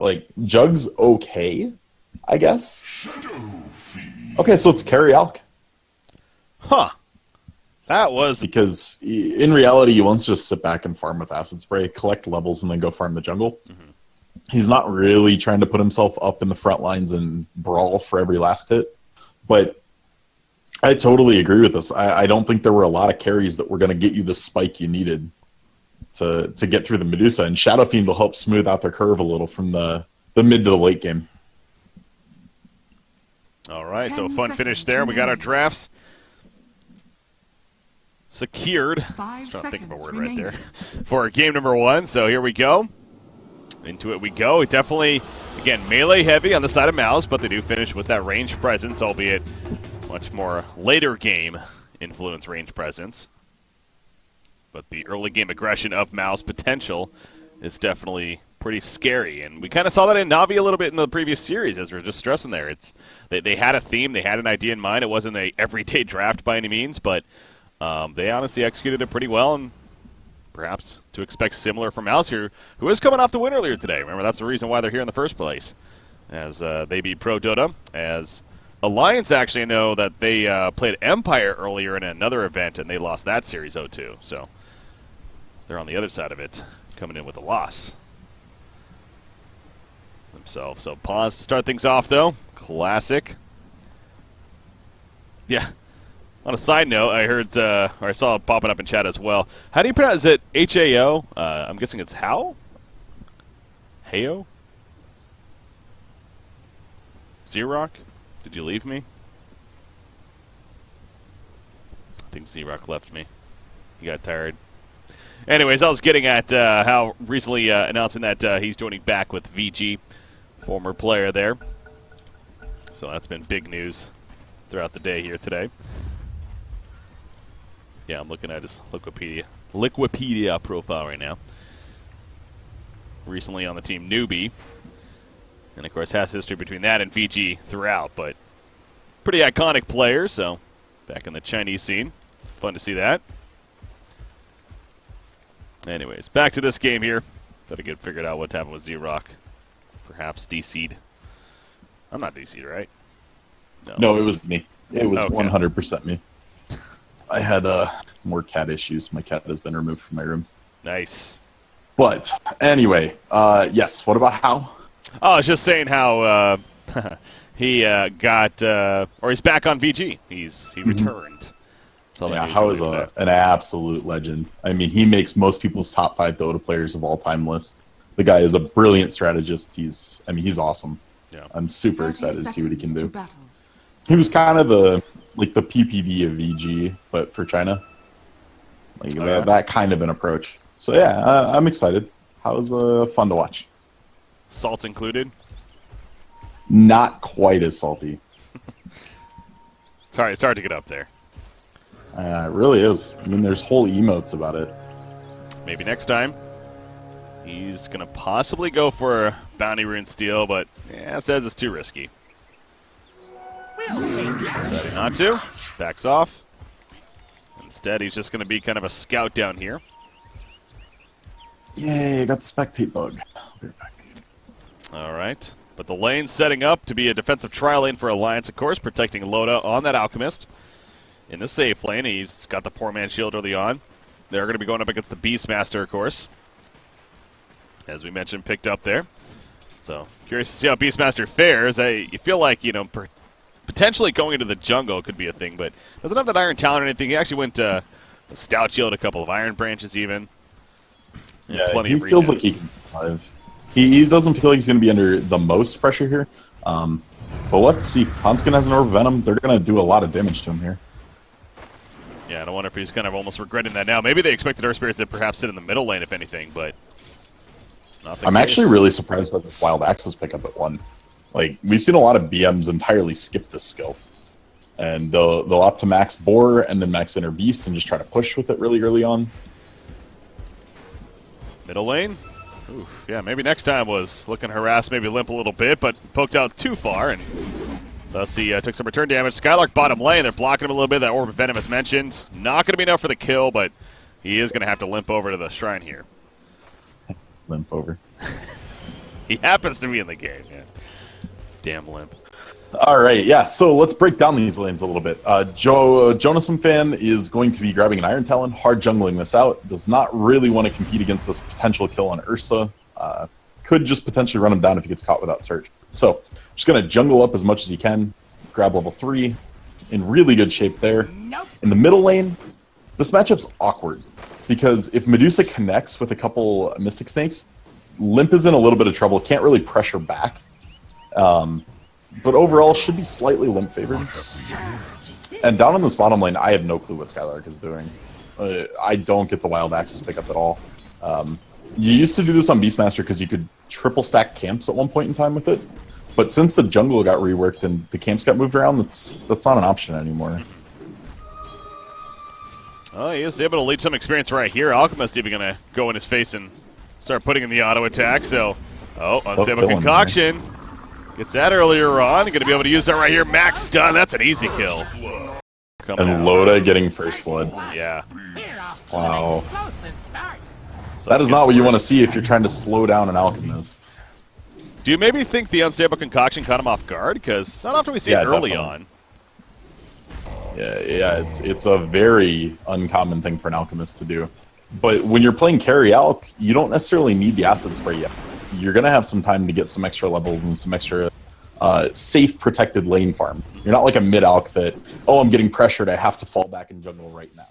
Like, Jug's okay, I guess. Okay, so it's carry Alk. Huh. That was... Because in reality, he wants to just sit back and farm with Acid Spray, collect levels, and then go farm the jungle. Mm-hmm. He's not really trying to put himself up in the front lines and brawl for every last hit. But I totally agree with this. I don't think there were a lot of carries that were going to get you the spike you needed to get through the Medusa. And Shadow Fiend will help smooth out their curve a little from the mid to the late game. All right, so fun finish there. We got our drafts secured. I was trying to think of a word right there. For game number 1, so here we go. Into it we go. Definitely, again, melee heavy on the side of Mouse, but they do finish with that range presence, albeit much more later game influence range presence. But the early game aggression of Mouse potential is definitely pretty scary. And we kind of saw that in Na'Vi a little bit in the previous series, as we were just stressing there. They had a theme, they had an idea in mind. It wasn't a everyday draft by any means, but they honestly executed it pretty well, and perhaps to expect similar from Mouse here, who is coming off the win earlier today. Remember, that's the reason why they're here in the first place, as they beat Pro Dota. As Alliance, actually, I know that they played Empire earlier in another event, and they lost that series 0-2. So they're on the other side of it, coming in with a loss themselves. So pause to start things off, though. Classic. Yeah. On a side note, I heard, or I saw it popping up in chat as well. How do you pronounce it? H-A-O? I'm guessing it's how? Hayo? Z-Rock? Did you leave me? I think Z-Rock left me. He got tired. Anyways, I was getting at how recently announcing that he's joining back with VG, former player there. So that's been big news throughout the day here today. Yeah, I'm looking at his Liquipedia profile right now. Recently on the team Newbie. And, of course, has history between that and VG throughout. But pretty iconic player, so back in the Chinese scene. Fun to see that. Anyways, back to this game here. Gotta get figured out what happened with Z-Rock. Perhaps DC'd. I'm not DC'd, right? No, it was me. It was okay. 100% me. I had more cat issues. My cat has been removed from my room. Nice. But anyway, yes. What about how? Oh, I was just saying how he got, or he's back on VG. He returned. Yeah, how is an absolute legend. I mean, he makes most people's top 5 Dota players of all time list. The guy is a brilliant strategist. He's awesome. Yeah. I'm super excited to see what he can do. He was kind of the PPD of VG, but for China. Like that kind of an approach. So yeah, I'm excited. How was fun to watch. Salt included? Not quite as salty. It's hard to get up there. It really is. I mean, there's whole emotes about it. Maybe next time. He's going to possibly go for a Bounty Rune Steal, but says it's too risky. Deciding not to. Backs off. Instead, he's just going to be kind of a scout down here. Yay, I got the spectate bug. I'll be right back. All right. But the lane's setting up to be a defensive trial lane for Alliance, of course, protecting Loda on that Alchemist. In the safe lane, he's got the poor man shield early on. They're going to be going up against the Beastmaster, of course. As we mentioned, picked up there. So, curious to see how Beastmaster fares. You feel like, potentially going into the jungle could be a thing, but doesn't have that Iron Talon or anything. He actually went to a Stout Shield, a couple of Iron Branches even. Yeah, he feels like he can survive. He doesn't feel like he's going to be under the most pressure here. But we'll have to see. Hanskin has an Orb of Venom. They're going to do a lot of damage to him here. Yeah, and I wonder if he's kind of almost regretting that now. Maybe they expected Earth Spirits to perhaps sit in the middle lane, if anything, but not the case. I'm actually really surprised by this Wild Axis pickup at 1. Like, we've seen a lot of BMs entirely skip this skill. And they'll opt to max Boar and then max Inner Beast and just try to push with it really early on. Middle lane? Oof, yeah, maybe next time was looking harassed, maybe limp a little bit, but poked out too far, and thus he took some return damage. Skylark bottom lane, they're blocking him a little bit. That Orb of Venom as mentioned. Not going to be enough for the kill, but he is going to have to limp over to the shrine here. Limp over. He happens to be in the game, yeah. Damn limp. All right, yeah, so let's break down these lanes a little bit. Jonasum fan is going to be grabbing an Iron Talon, hard jungling this out, does not really want to compete against this potential kill on Ursa. Could just potentially run him down if he gets caught without Surge. So, just going to jungle up as much as he can, grab level 3, in really good shape there. In the middle lane, this matchup's awkward, because if Medusa connects with a couple Mystic Snakes, Limp is in a little bit of trouble, can't really pressure back. But overall, should be slightly Limp favored. And down in this bottom lane, I have no clue what Skylark is doing. I don't get the wild access pickup at all. You used to do this on Beastmaster because you could triple stack camps at one point in time with it. But since the jungle got reworked and the camps got moved around, that's not an option anymore. Oh, he is able to lead some experience right here. Alchemist even going to go in his face and start putting in the auto attack. So, unstable concoction. Gets that earlier on. Going to be able to use that right here. Max stun. That's an easy kill. And Loda getting first blood. Yeah. Wow. That is not what you want to see if you're trying to slow down an Alchemist. Do you maybe think the unstable concoction caught him off guard? Because not often we see it early on. Yeah, it's a very uncommon thing for an Alchemist to do. But when you're playing carry Alch, you don't necessarily need the acid spray yet. You're going to have some time to get some extra levels and some extra safe, protected lane farm. You're not like a mid-Alch that, oh, I'm getting pressured, I have to fall back and jungle right now.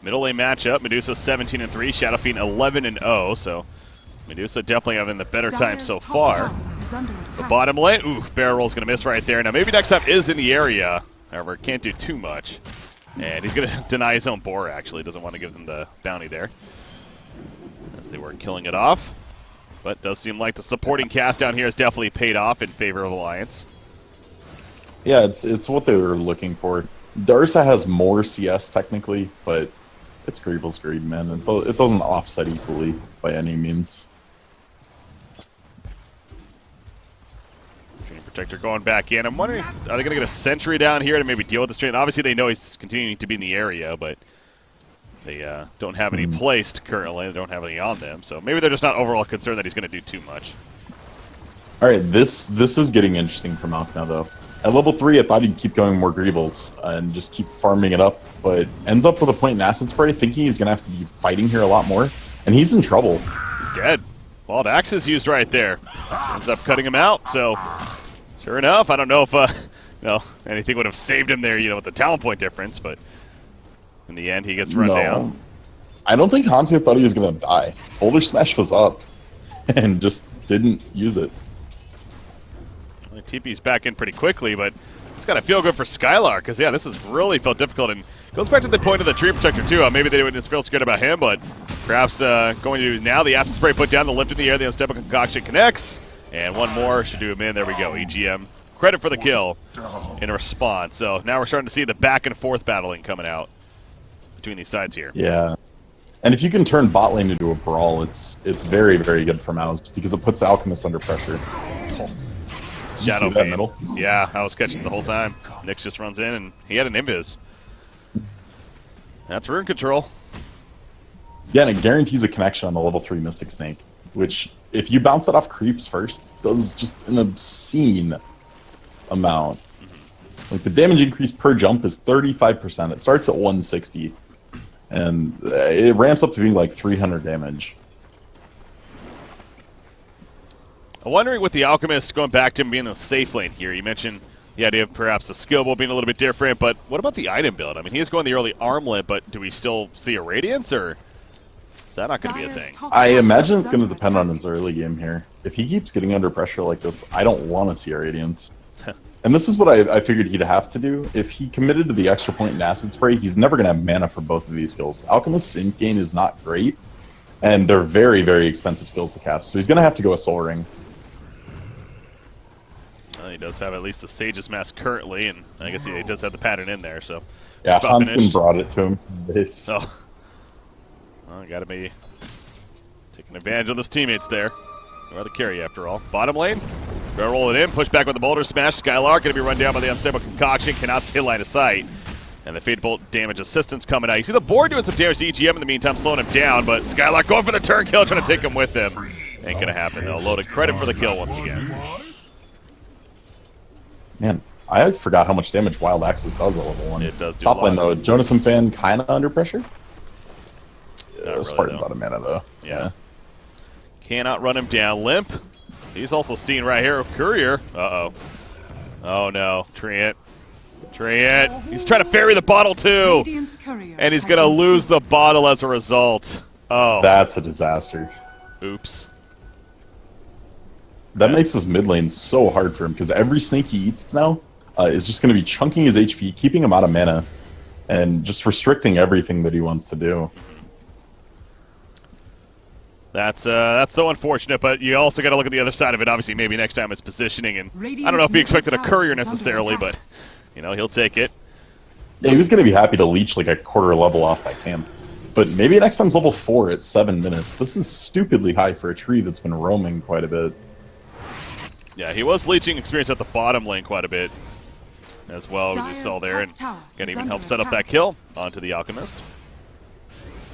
Middle lane matchup, Medusa 17-3, Shadow Fiend 11-0, so Medusa definitely having the better time so far. The bottom lane, barrel roll's going to miss right there. Now maybe next time is in the area, however, can't do too much. And he's going to deny his own boar, actually, doesn't want to give them the bounty there. As they were killing it off. But does seem like the supporting cast down here has definitely paid off in favor of Alliance. Yeah, it's what they were looking for. Darsa has more CS technically, but it's Greevil's greed, man. It doesn't offset equally by any means. Dream Protector going back in. I'm wondering, are they going to get a sentry down here to maybe deal with the strain? Obviously, they know he's continuing to be in the area, but they don't have any placed currently. They don't have any on them, so maybe they're just not overall concerned that he's going to do too much. All right, this is getting interesting for Malk now, though. At level 3, I thought he'd keep going more Greevils and just keep farming it up, but ends up with a point in Acid Spray, thinking he's going to have to be fighting here a lot more, and he's in trouble. He's dead. Wild Axe is used right there. Ends up cutting him out, so sure enough, I don't know if anything would have saved him there, with the talent point difference, but in the end, he gets run down. I don't think Hansia thought he was going to die. Boulder Smash was up and just didn't use it. Well, TP's back in pretty quickly, but it's got to feel good for Skylark because, this has really felt difficult. And goes back to the point of the Tree Protector, too. Maybe they didn't feel scared about him, but perhaps going to now the Acid Spray put down, the lift in the air, the Unstable Concoction connects, and one more should do him in. There we go. EGM. Credit for the kill in response. So now we're starting to see the back and forth battling coming out between these sides here. Yeah. And if you can turn bot lane into a brawl, it's very, very good for Mouse because it puts Alchemist under pressure. Shadow Fiend. Middle? Yeah, I was catching the whole time. Nyx just runs in, and he had an Invis. That's rune control. Yeah, and it guarantees a connection on the level 3 Mystic Snake, which, if you bounce it off creeps first, does just an obscene amount. Like, the damage increase per jump is 35%. It starts at 160. And it ramps up to being like 300 damage. I'm wondering with the Alchemist, going back to him being in the safe lane here, you mentioned the idea of perhaps the skill build being a little bit different, but what about the item build? I mean, he is going the early armlet, but do we still see a Radiance, or is that not going to be a thing? I imagine it's going to depend on his early game here. If he keeps getting under pressure like this, I don't want to see a Radiance. And this is what I figured he'd have to do. If he committed to the extra point in Acid Spray, he's never going to have mana for both of these skills. Alchemist's sync gain is not great, and they're very, very expensive skills to cast. So he's going to have to go a Soul Ring. Well, he does have at least the Sage's Mask currently, and I guess he does have the pattern in there. So yeah, Hanskin brought it to him. Oh. Well, got to be taking advantage of those teammates there. Or the carry, after all. Bottom lane. Roll it in, push back with the Boulder Smash. Skylark going to be run down by the Unstable Concoction. Cannot stay line of sight. And the Fade Bolt damage assistance coming out. You see the board doing some damage to EGM in the meantime, slowing him down, but Skylark going for the turn kill, trying to take him with him. Ain't gonna happen though. Loaded credit for the kill once again. Man, I forgot how much damage Wild Axis does at level 1. It does do Top lane though, Jonas and Fan kind of under pressure. Really, Spartan's though. out of mana though. Yeah. Cannot run him down. Limp. He's also seen right here. Courier. Uh-oh. Oh no. Treant. He's trying to ferry the bottle too. And he's going to lose the bottle as a result. Oh. That's a disaster. Oops. That makes his mid lane so hard for him because every snake he eats now is just going to be chunking his HP, keeping him out of mana, and just restricting everything that he wants to do. That's so unfortunate, but you also got to look at the other side of it. Obviously, maybe next time it's positioning, and I don't know if he expected a courier necessarily, but you know he'll take it. Yeah, he was going to be happy to leech like a quarter level off that camp, but maybe next time's level 4 at 7 minutes. This is stupidly high for a tree that's been roaming quite a bit. Yeah, he was leeching experience at the bottom lane quite a bit as well, as you saw there, and can even help set up that kill onto the Alchemist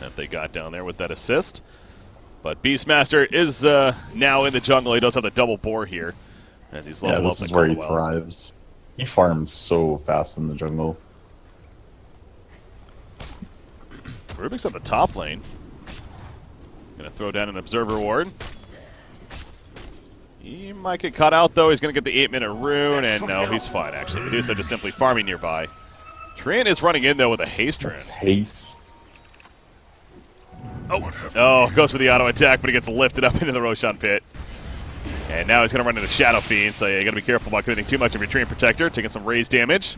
that they got down there with that assist. But Beastmaster is now in the jungle. He does have the double boar here as he's leveled up. This is where he thrives. He farms so fast in the jungle. Rubik's at the top lane. Gonna throw down an Observer Ward. He might get caught out though. He's gonna get the 8-minute rune, and no, he's fine actually. Medusa just simply farming nearby. Treant is running in though with a haste rune. Haste. Oh, goes for the auto attack, but he gets lifted up into the Roshan pit. And now he's going to run into Shadow Fiend, so you got to be careful about committing too much of your Treant Protector, taking some raise damage.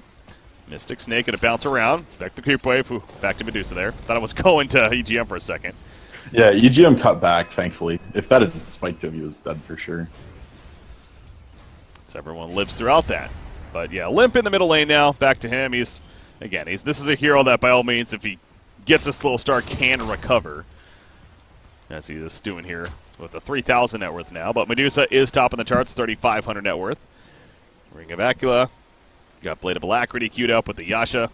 Mystic Snake going to bounce around. Back to Creep Wave. Ooh, back to Medusa there. Thought it was going to EGM for a second. Yeah, EGM cut back, thankfully. If that had spiked him, he was dead for sure. So everyone lives throughout that. But yeah, Limp in the middle lane now. Back to him. This is a hero that by all means, if he gets a slow start, can recover. As he is doing here with a 3,000 net worth now. But Medusa is top in the charts, 3,500 net worth. Ring of Acula. Got Blade of Alacrity queued up with the Yasha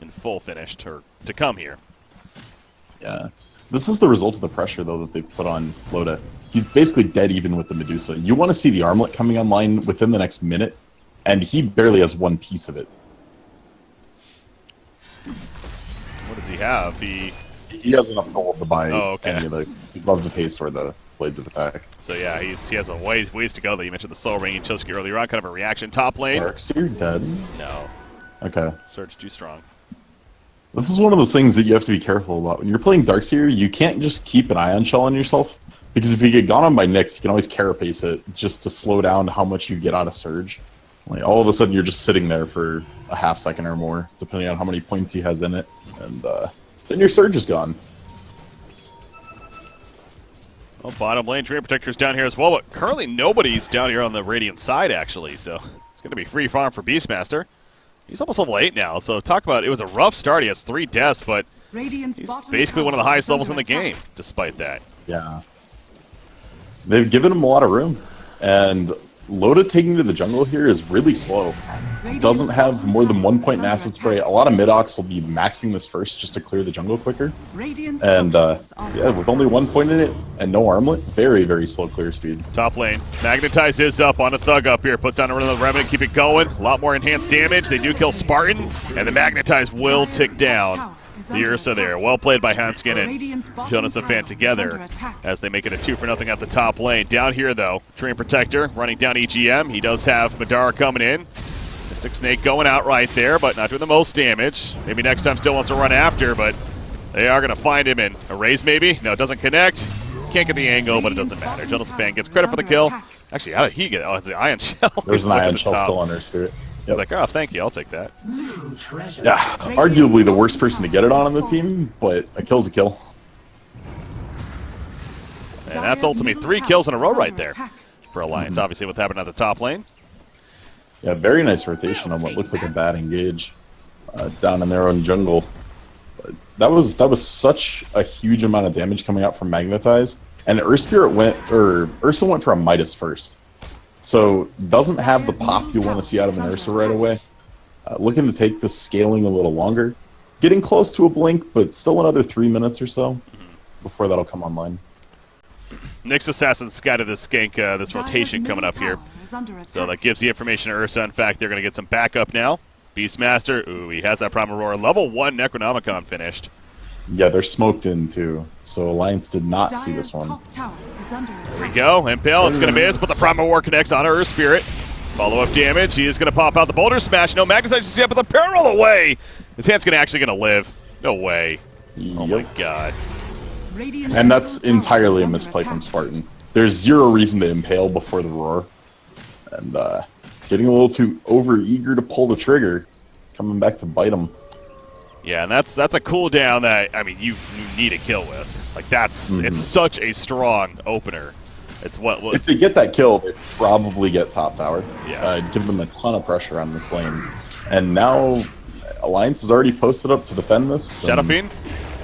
in full finish to come here. Yeah. This is the result of the pressure, though, that they put on Loda. He's basically dead even with the Medusa. You want to see the armlet coming online within the next minute, and he barely has one piece of it. What does he have? He has enough gold to buy any of the Gloves of Haste or the Blades of Attack. So yeah, he has a ways to go. Though you mentioned the Soul Ring and Choski earlier on, kind of a reaction. Top lane. Darkseer dead? No. Okay. Surge too strong. This is one of those things that you have to be careful about. When you're playing Darkseer, you can't just keep an Ion Shell on yourself, because if you get gone on by Nyx, you can always carapace it just to slow down how much you get out of Surge. Like, all of a sudden, you're just sitting there for a half second or more, depending on how many points he has in it, and then your Surge is gone. Well, bottom lane, Treant Protector's down here as well, but currently nobody's down here on the Radiant side, actually, so it's going to be free farm for Beastmaster. He's almost level 8 now, so talk about it was a rough start. He has 3 deaths, but he's basically one of the highest levels in the game, despite that. Yeah. They've given him a lot of room, and Loda taking to the jungle here is really slow. Doesn't have more than 1 point in Acid Spray. A lot of mid-ox will be maxing this first just to clear the jungle quicker. And yeah, with only 1 point in it and no armlet, very, very slow clear speed. Top lane. Magnetize is up on a Thug up here. Puts down another Remnant, keep it going. A lot more enhanced damage. They do kill Spartan, and the Magnetize will tick down the Ursa there. Well played by Hanskin and Jonas and Fan together as they make it a 2-0 at the top lane. Down here, though, Treant Protector running down EGM. He does have Madara coming in. Mystic Snake going out right there, but not doing the most damage. Maybe next time still wants to run after, but they are going to find him in a raise maybe. No, it doesn't connect. Can't get the angle, but it doesn't matter. Jonas and Fan gets credit for the kill. Actually, how did he get it? Oh, it's the Ion Shell. There's an Ion Shell still on her spirit. He's like, oh, thank you, I'll take that. Yeah, arguably the worst person to get it on the team, but a kill's a kill. And that's ultimately 3 kills in a row right there for Alliance. Obviously, what happened at the top lane. Yeah, very nice rotation on what looked like a bad engage down in their own jungle. But that was such a huge amount of damage coming out from Magnetize, and Ursa went for a Midas first. So doesn't have the pop you want to see out of an Ursa right away. Looking to take the scaling a little longer. getting close to a blink, but still another 3 minutes or so before that'll come online. Nyx Assassin scouted this skank, this rotation coming up here. So that gives the information to Ursa. In fact, they're going to get some backup now. Beastmaster, ooh, he has that Prime Aurora. Level 1 Necronomicon finished. Yeah, they're smoked in too. So Alliance did not see this one. There we go. Impale, it's going to miss, but the Prime Aurora connects on her Spirit. Follow-up damage. He is going to pop out the Boulder Smash. No Magnetization yet, but the parallel away. His hand's actually going to live. No way. Yep. Oh my god. And that's entirely a misplay from Spartan. There's zero reason to Impale before the roar. And getting a little too over-eager to pull the trigger. Coming back to bite him. Yeah, and that's a cooldown that, I mean, you need a kill with. Like, that's it's such a strong opener. It's what if they get that kill, they probably get top tower. Yeah. Give them a ton of pressure on this lane. And now Alliance is already posted up to defend this. Shadow Fiend.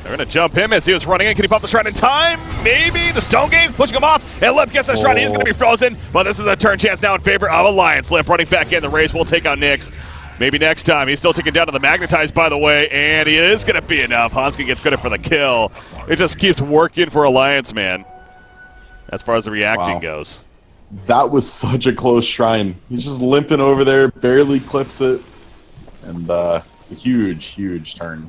They're going to jump him as he was running in. Can he pop the shrine in time? Maybe. The Stone Gaze pushing him off. And Limp gets the shrine. He's going to be frozen. But this is a turn chance now in favor of Alliance. Limp running back in. The Rays will take out Nyx. Maybe next time. He's still taking down to the Magnetize, by the way. And he is going to be enough. Hanska gets credit for the kill. It just keeps working for Alliance, man. As far as the reacting goes. That was such a close shrine. He's just limping over there. Barely clips it. And a huge, huge turn.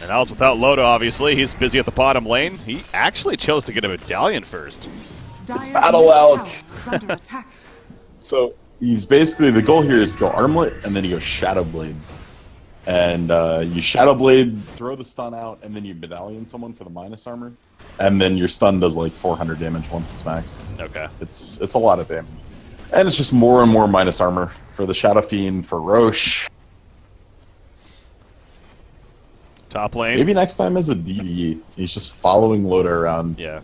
And that was without Loda, obviously. He's busy at the bottom lane. He actually chose to get a medallion first. It's Battle Elk. So he's basically, the goal here is to go Armlet, and then you go Shadow Blade. And you Shadow Blade, throw the stun out, and then you medallion someone for the minus armor. And then your stun does like 400 damage once it's maxed. Okay. It's a lot of damage. And it's just more and more minus armor for the Shadow Fiend, for Roche. Top lane. Maybe next time as a DD. He's just following Loda around. Yeah.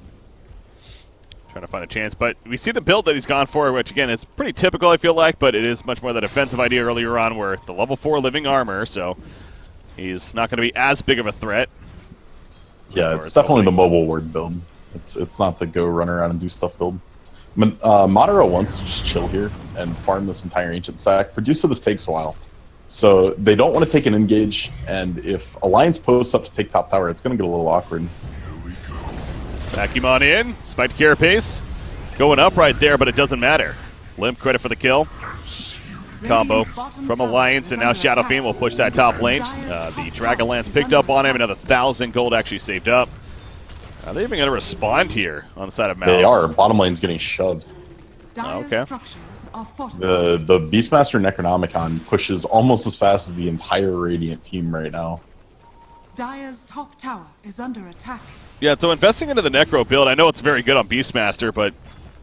Trying to find a chance. But we see the build that he's gone for, which, again, it's pretty typical, I feel like, but it is much more that offensive idea earlier on where the level 4 living armor, so he's not going to be as big of a threat. Yeah, it's definitely the mobile ward build. It's not the go run around and do stuff build. Madara wants to just chill here and farm this entire ancient stack. For Dusa, this takes a while. So they don't want to take an engage, and if Alliance posts up to take top tower, it's going to get a little awkward. Vacuum on in. Spike to Carapace. Going up right there, but it doesn't matter. Limp credit for the kill. Combo from Alliance, and now Shadow Fiend will push that top lane. The Dragonlance picked up on him. Another 1,000 gold actually saved up. Are they even going to respond here on the side of Mouse? They are. Bottom lane's getting shoved. Okay. The Beastmaster Necronomicon pushes almost as fast as the entire Radiant team right now. Dire's top tower is under attack. Yeah, so investing into the Necro build, I know it's very good on Beastmaster, but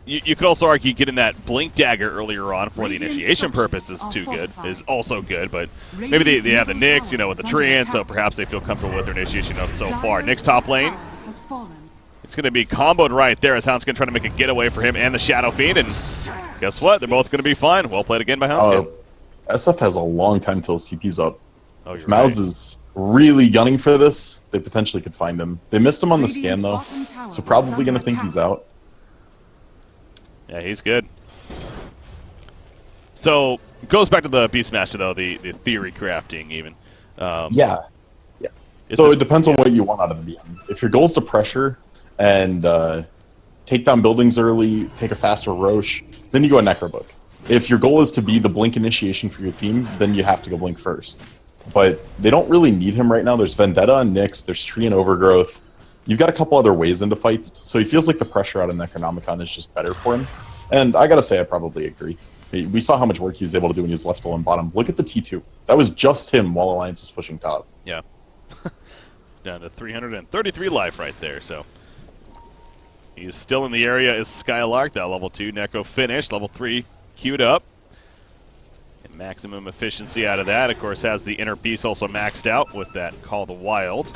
you could also argue getting that Blink Dagger earlier on for the initiation purpose is also good, but maybe they have the Nyx, with the Treant, so perhaps they feel comfortable with their initiation so far. Nyx top lane. It's going to be comboed right there as Houndskin trying to make a getaway for him and the Shadow Fiend, and guess what? They're both going to be fine. Well played again by Houndskin. SF has a long time till his TP's up. If right. Mouse is really gunning for this, they potentially could find him. They missed him on the scan, though, so probably going to think he's out. Yeah, he's good. So, goes back to the Beastmaster, though, the theory crafting, even. Yeah. So it depends on what you want out of the BM. If your goal is to pressure and take down buildings early, take a faster Roche, then you go a Necrobook. If your goal is to be the Blink initiation for your team, then you have to go Blink first. But they don't really need him right now. There's Vendetta and Nyx, there's Tree and Overgrowth. You've got a couple other ways into fights, so he feels like the pressure out of Necronomicon is just better for him. And I gotta say, I probably agree. We saw how much work he was able to do when he was left alone bottom. Look at the T2. That was just him while Alliance was pushing top. Yeah. Down to 333 life right there, so. He's still in the area as Skylark. That level 2 Necro finished. Level 3 queued up. And maximum efficiency out of that. Of course, has the Inner Beast also maxed out with that Call of the Wild.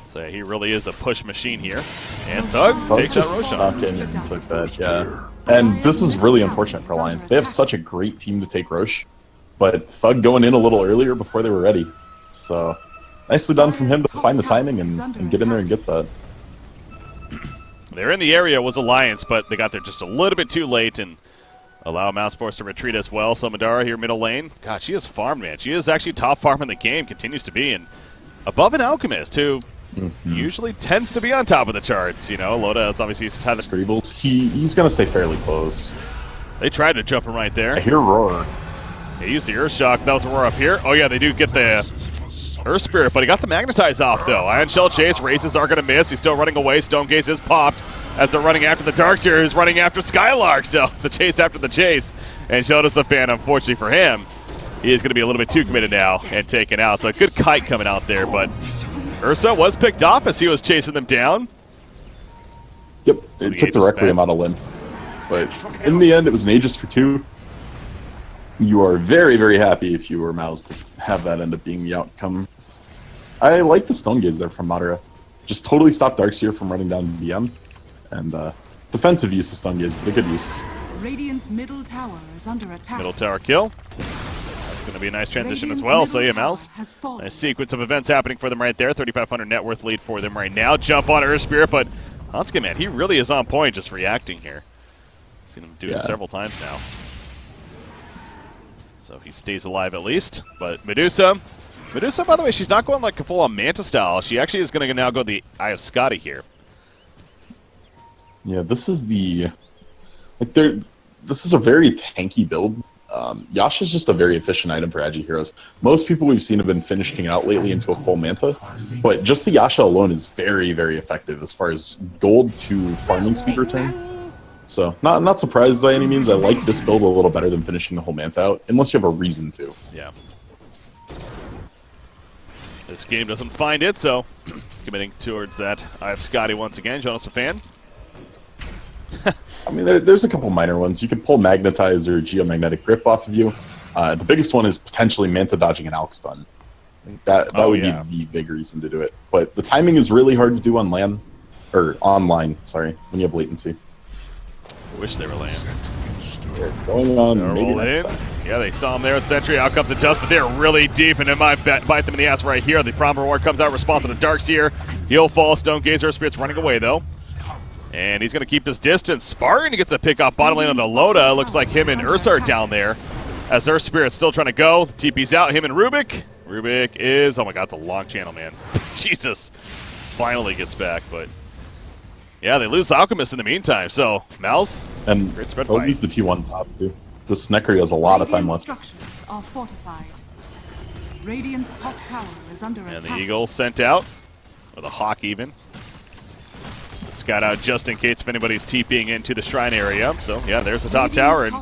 So he really is a push machine here. And Thug takes that Roshan. Snuck in and took that, yeah. And this is really unfortunate for Alliance. They have such a great team to take Roche, but Thug going in a little earlier before they were ready. So nicely done from him to find the timing and get in there and get that. They're in the area, was Alliance, but they got there just a little bit too late, and allow Mousesports to retreat as well. So Madara here middle lane. God, she is farmed, man. She is actually top farm in the game, continues to be, and above an Alchemist, who usually tends to be on top of the charts. You know, Loda is obviously had the Scribbles. He's going to stay fairly close. They tried to jump him right there. I hear Roar. They used the Earth Shock. That was a Roar up here. Oh, yeah, they do get the Earth Spirit, but he got the Magnetize off, though. Ion Shell Chase, Razes are going to miss. He's still running away. Stone Gaze is popped as they're running after the Darkseer, who's running after Skylark. So it's a chase after the chase. And Shoda's a fan, unfortunately for him. He is going to be a little bit too committed now and taken out. So a good kite coming out there, but Ursa was picked off as he was chasing them down. Yep, it took the Requiem out of Lynn. But in the end, it was an Aegis for 2. You are very, very happy if you were Mouse to have that end up being the outcome. I like the Stone Gaze there from Madara. Just totally stopped Darkseer from running down BM. And defensive use of Stone Gaze, but a good use. Radiant's middle tower is under attack. Middle tower kill. That's going to be a nice transition as well. So yeah, Mouse. Nice sequence of events happening for them right there. 3,500 net worth lead for them right now. Jump on Earth Spirit, but Hansuke, man, he really is on point just reacting here. Seen him do it several times now. So he stays alive at least. But Medusa, by the way, she's not going like a full-on Manta style. She actually is going to now go the Eye of Scotty here. Yeah, this is the this is a very tanky build. Yasha's just a very efficient item for Agi heroes. Most people we've seen have been finishing it out lately into a full Manta, but just the Yasha alone is very, very effective as far as gold to farming speed return. So, not surprised by any means. I like this build a little better than finishing the whole Manta out, unless you have a reason to. Yeah. This game doesn't find it, so committing towards that. I have Scotty once again. Jonas a fan. I mean, there's a couple minor ones. You could pull Magnetize or Geomagnetic Grip off of you. The biggest one is potentially Manta dodging an Alk stun. That would be the big reason to do it. But the timing is really hard to do on land, or online, sorry, when you have latency. I wish they were land. They're going on maybe next time. Yeah, they saw him there at Sentry. Out comes the Dust, but they're really deep, and it might bite them in the ass right here. The Prom Reward comes out, response to the Darkseer. He'll fall. Stone Gazer Spirit's running away, though. And he's going to keep his distance. Spartan gets a pick off bottom lane on the Loda. Looks like him and Ursa are down there. As Earth Spirit's still trying to go. TP's out. Him and Rubik. Rubik is... Oh, my God. It's a long channel, man. Jesus. Finally gets back, but... Yeah, they lose Alchemist in the meantime. So, Mouse. And they'll use the T1 top, too. The Sneckery has a lot of time left. Structures are fortified. Radiant's top tower is under attack. And the Eagle sent out. Or the Hawk, even. Scout out just in case if anybody's TPing into the shrine area. So, yeah, there's the top tower. And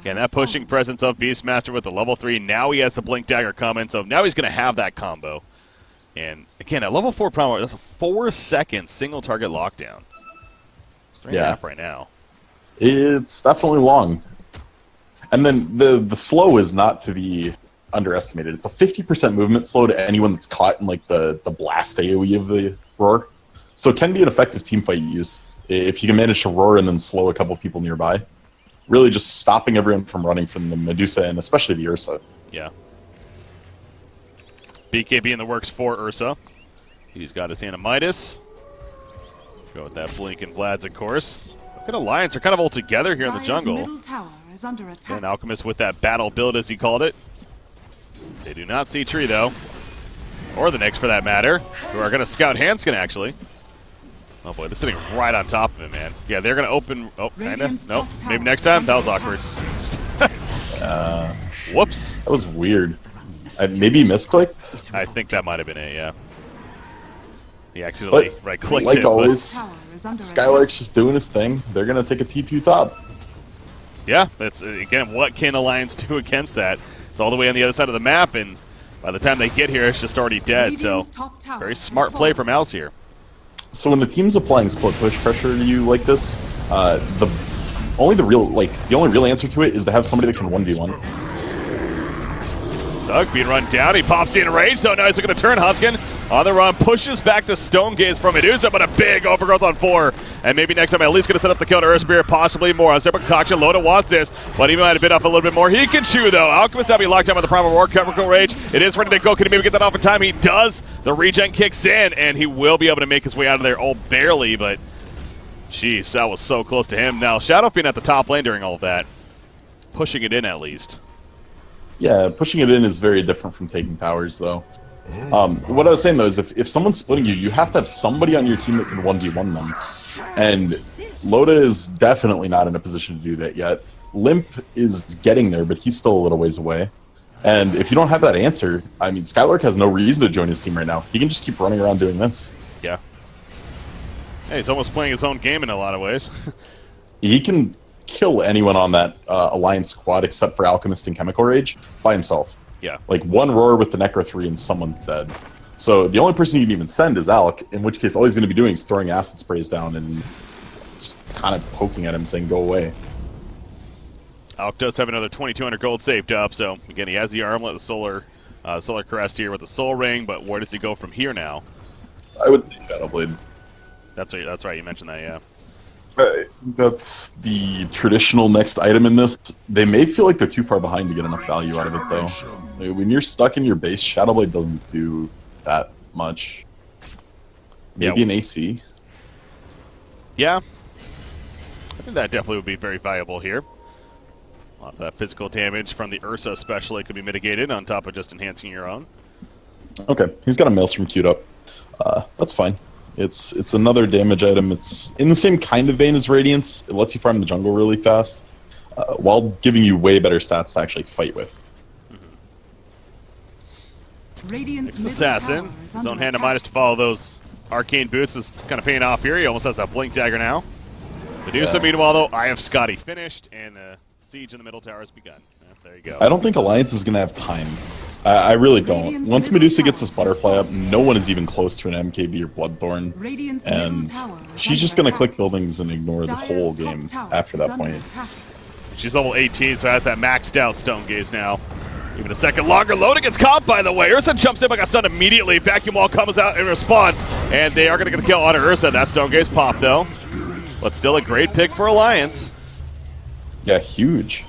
again, that pushing presence of Beastmaster with the level 3. Now he has the Blink Dagger coming, so now he's going to have that combo. And, again, at level 4 Prime, that's a 4-second single target lockdown. It's 3.5 right now. It's definitely long. And then the slow is not to be underestimated. It's a 50% movement slow to anyone that's caught in, like, the blast AoE of the Roar. So it can be an effective teamfight use if you can manage to roar and then slow a couple people nearby. Really just stopping everyone from running from the Medusa and especially the Ursa. Yeah. BKB in the works for Ursa. He's got his Midas. Go with that Blink and Vlad's, of course. Look at Alliance. They're kind of all together here in the jungle. Middle tower is under attack. And Alchemist with that battle build, as he called it. They do not see Tree, though. Or the Nyx, for that matter, who are going to scout Hanskin, actually. Oh boy, they're sitting right on top of him, man. Yeah, they're going to open... Oh, kind of. Nope. Maybe next time? That was awkward. Whoops. That was weird. Maybe misclicked? I think that might have been it, yeah. He accidentally right-clicked like it. Like always, Skylark's just doing his thing. They're going to take a T2 top. Yeah, that's again, what can Alliance do against that? It's all the way on the other side of the map, and by the time they get here, it's just already dead. So, very smart play from Mouse here. So when the team's applying split push pressure to you like this, the only real answer to it is to have somebody that can 1v1. Doug being run down. He pops in rage, so now he's looking to turn. Huskin on the run, pushes back the Stone Gaze from Medusa, but a big overgrowth on 4. And maybe next time at least going to set up the kill to Earth Spirit, possibly more. On separate concoction, Loda wants this, but he might have bit off a little bit more. He can chew, though. Alchemist now be locked down by the Primal War, Chemical Rage. It is ready to go. Can he maybe get that off in time? He does. The regen kicks in, and he will be able to make his way out of there. Oh, barely, but jeez, that was so close to him. Now, Shadow Fiend at the top lane during all of that. pushing it in at least. Yeah, pushing it in is very different from taking towers, though. What I was saying, though, is if someone's splitting you, you have to have somebody on your team that can 1v1 them. And Loda is definitely not in a position to do that yet. Limp is getting there, but he's still a little ways away. And if you don't have that answer, I mean, Skylark has no reason to join his team right now. He can just keep running around doing this. Yeah. Hey, he's almost playing his own game in a lot of ways. He can kill anyone on that Alliance squad except for Alchemist and Chemical Rage by himself. Yeah. Like, one roar with the Necro 3 and someone's dead. So the only person you can even send is Alk, in which case all he's going to be doing is throwing acid sprays down and just kind of poking at him saying, go away. Alk does have another 2,200 gold saved up, so again, he has the armlet, the solar crest here with the soul ring, but where does he go from here now? I would say Shadowblade. That's right, you mentioned that, yeah. That's the traditional next item in this. They may feel like they're too far behind to get enough value out of it, though. Like, when you're stuck in your base, Shadowblade doesn't do that much. Maybe an AC. Yeah. I think that definitely would be very valuable here. A lot of that physical damage from the Ursa especially could be mitigated on top of just enhancing your own. Okay, he's got a Maelstrom queued up. That's fine. It's another damage item. It's in the same kind of vein as Radiance. It lets you farm the jungle really fast, while giving you way better stats to actually fight with. Radiant's Assassin, his own hand of Midas to follow those arcane boots is kind of paying off here. He almost has that blink dagger now. Medusa, meanwhile, though, Eye of Scotty finished, and the siege in the middle tower has begun. There you go. I don't think Alliance is going to have time. I really don't. Once Medusa gets this butterfly up, no one is even close to an MKB or Bloodthorn, and she's just going to click buildings and ignore the whole game after that point. She's level 18, so has that maxed out Stone Gaze now. Even a second longer. Loda gets caught, by the way. Ursa jumps in but got stunned immediately. Vacuum Wall comes out in response, and they are going to get the kill on Ursa. That Stone Gaze pop, though. But still a great pick for Alliance. Yeah, huge.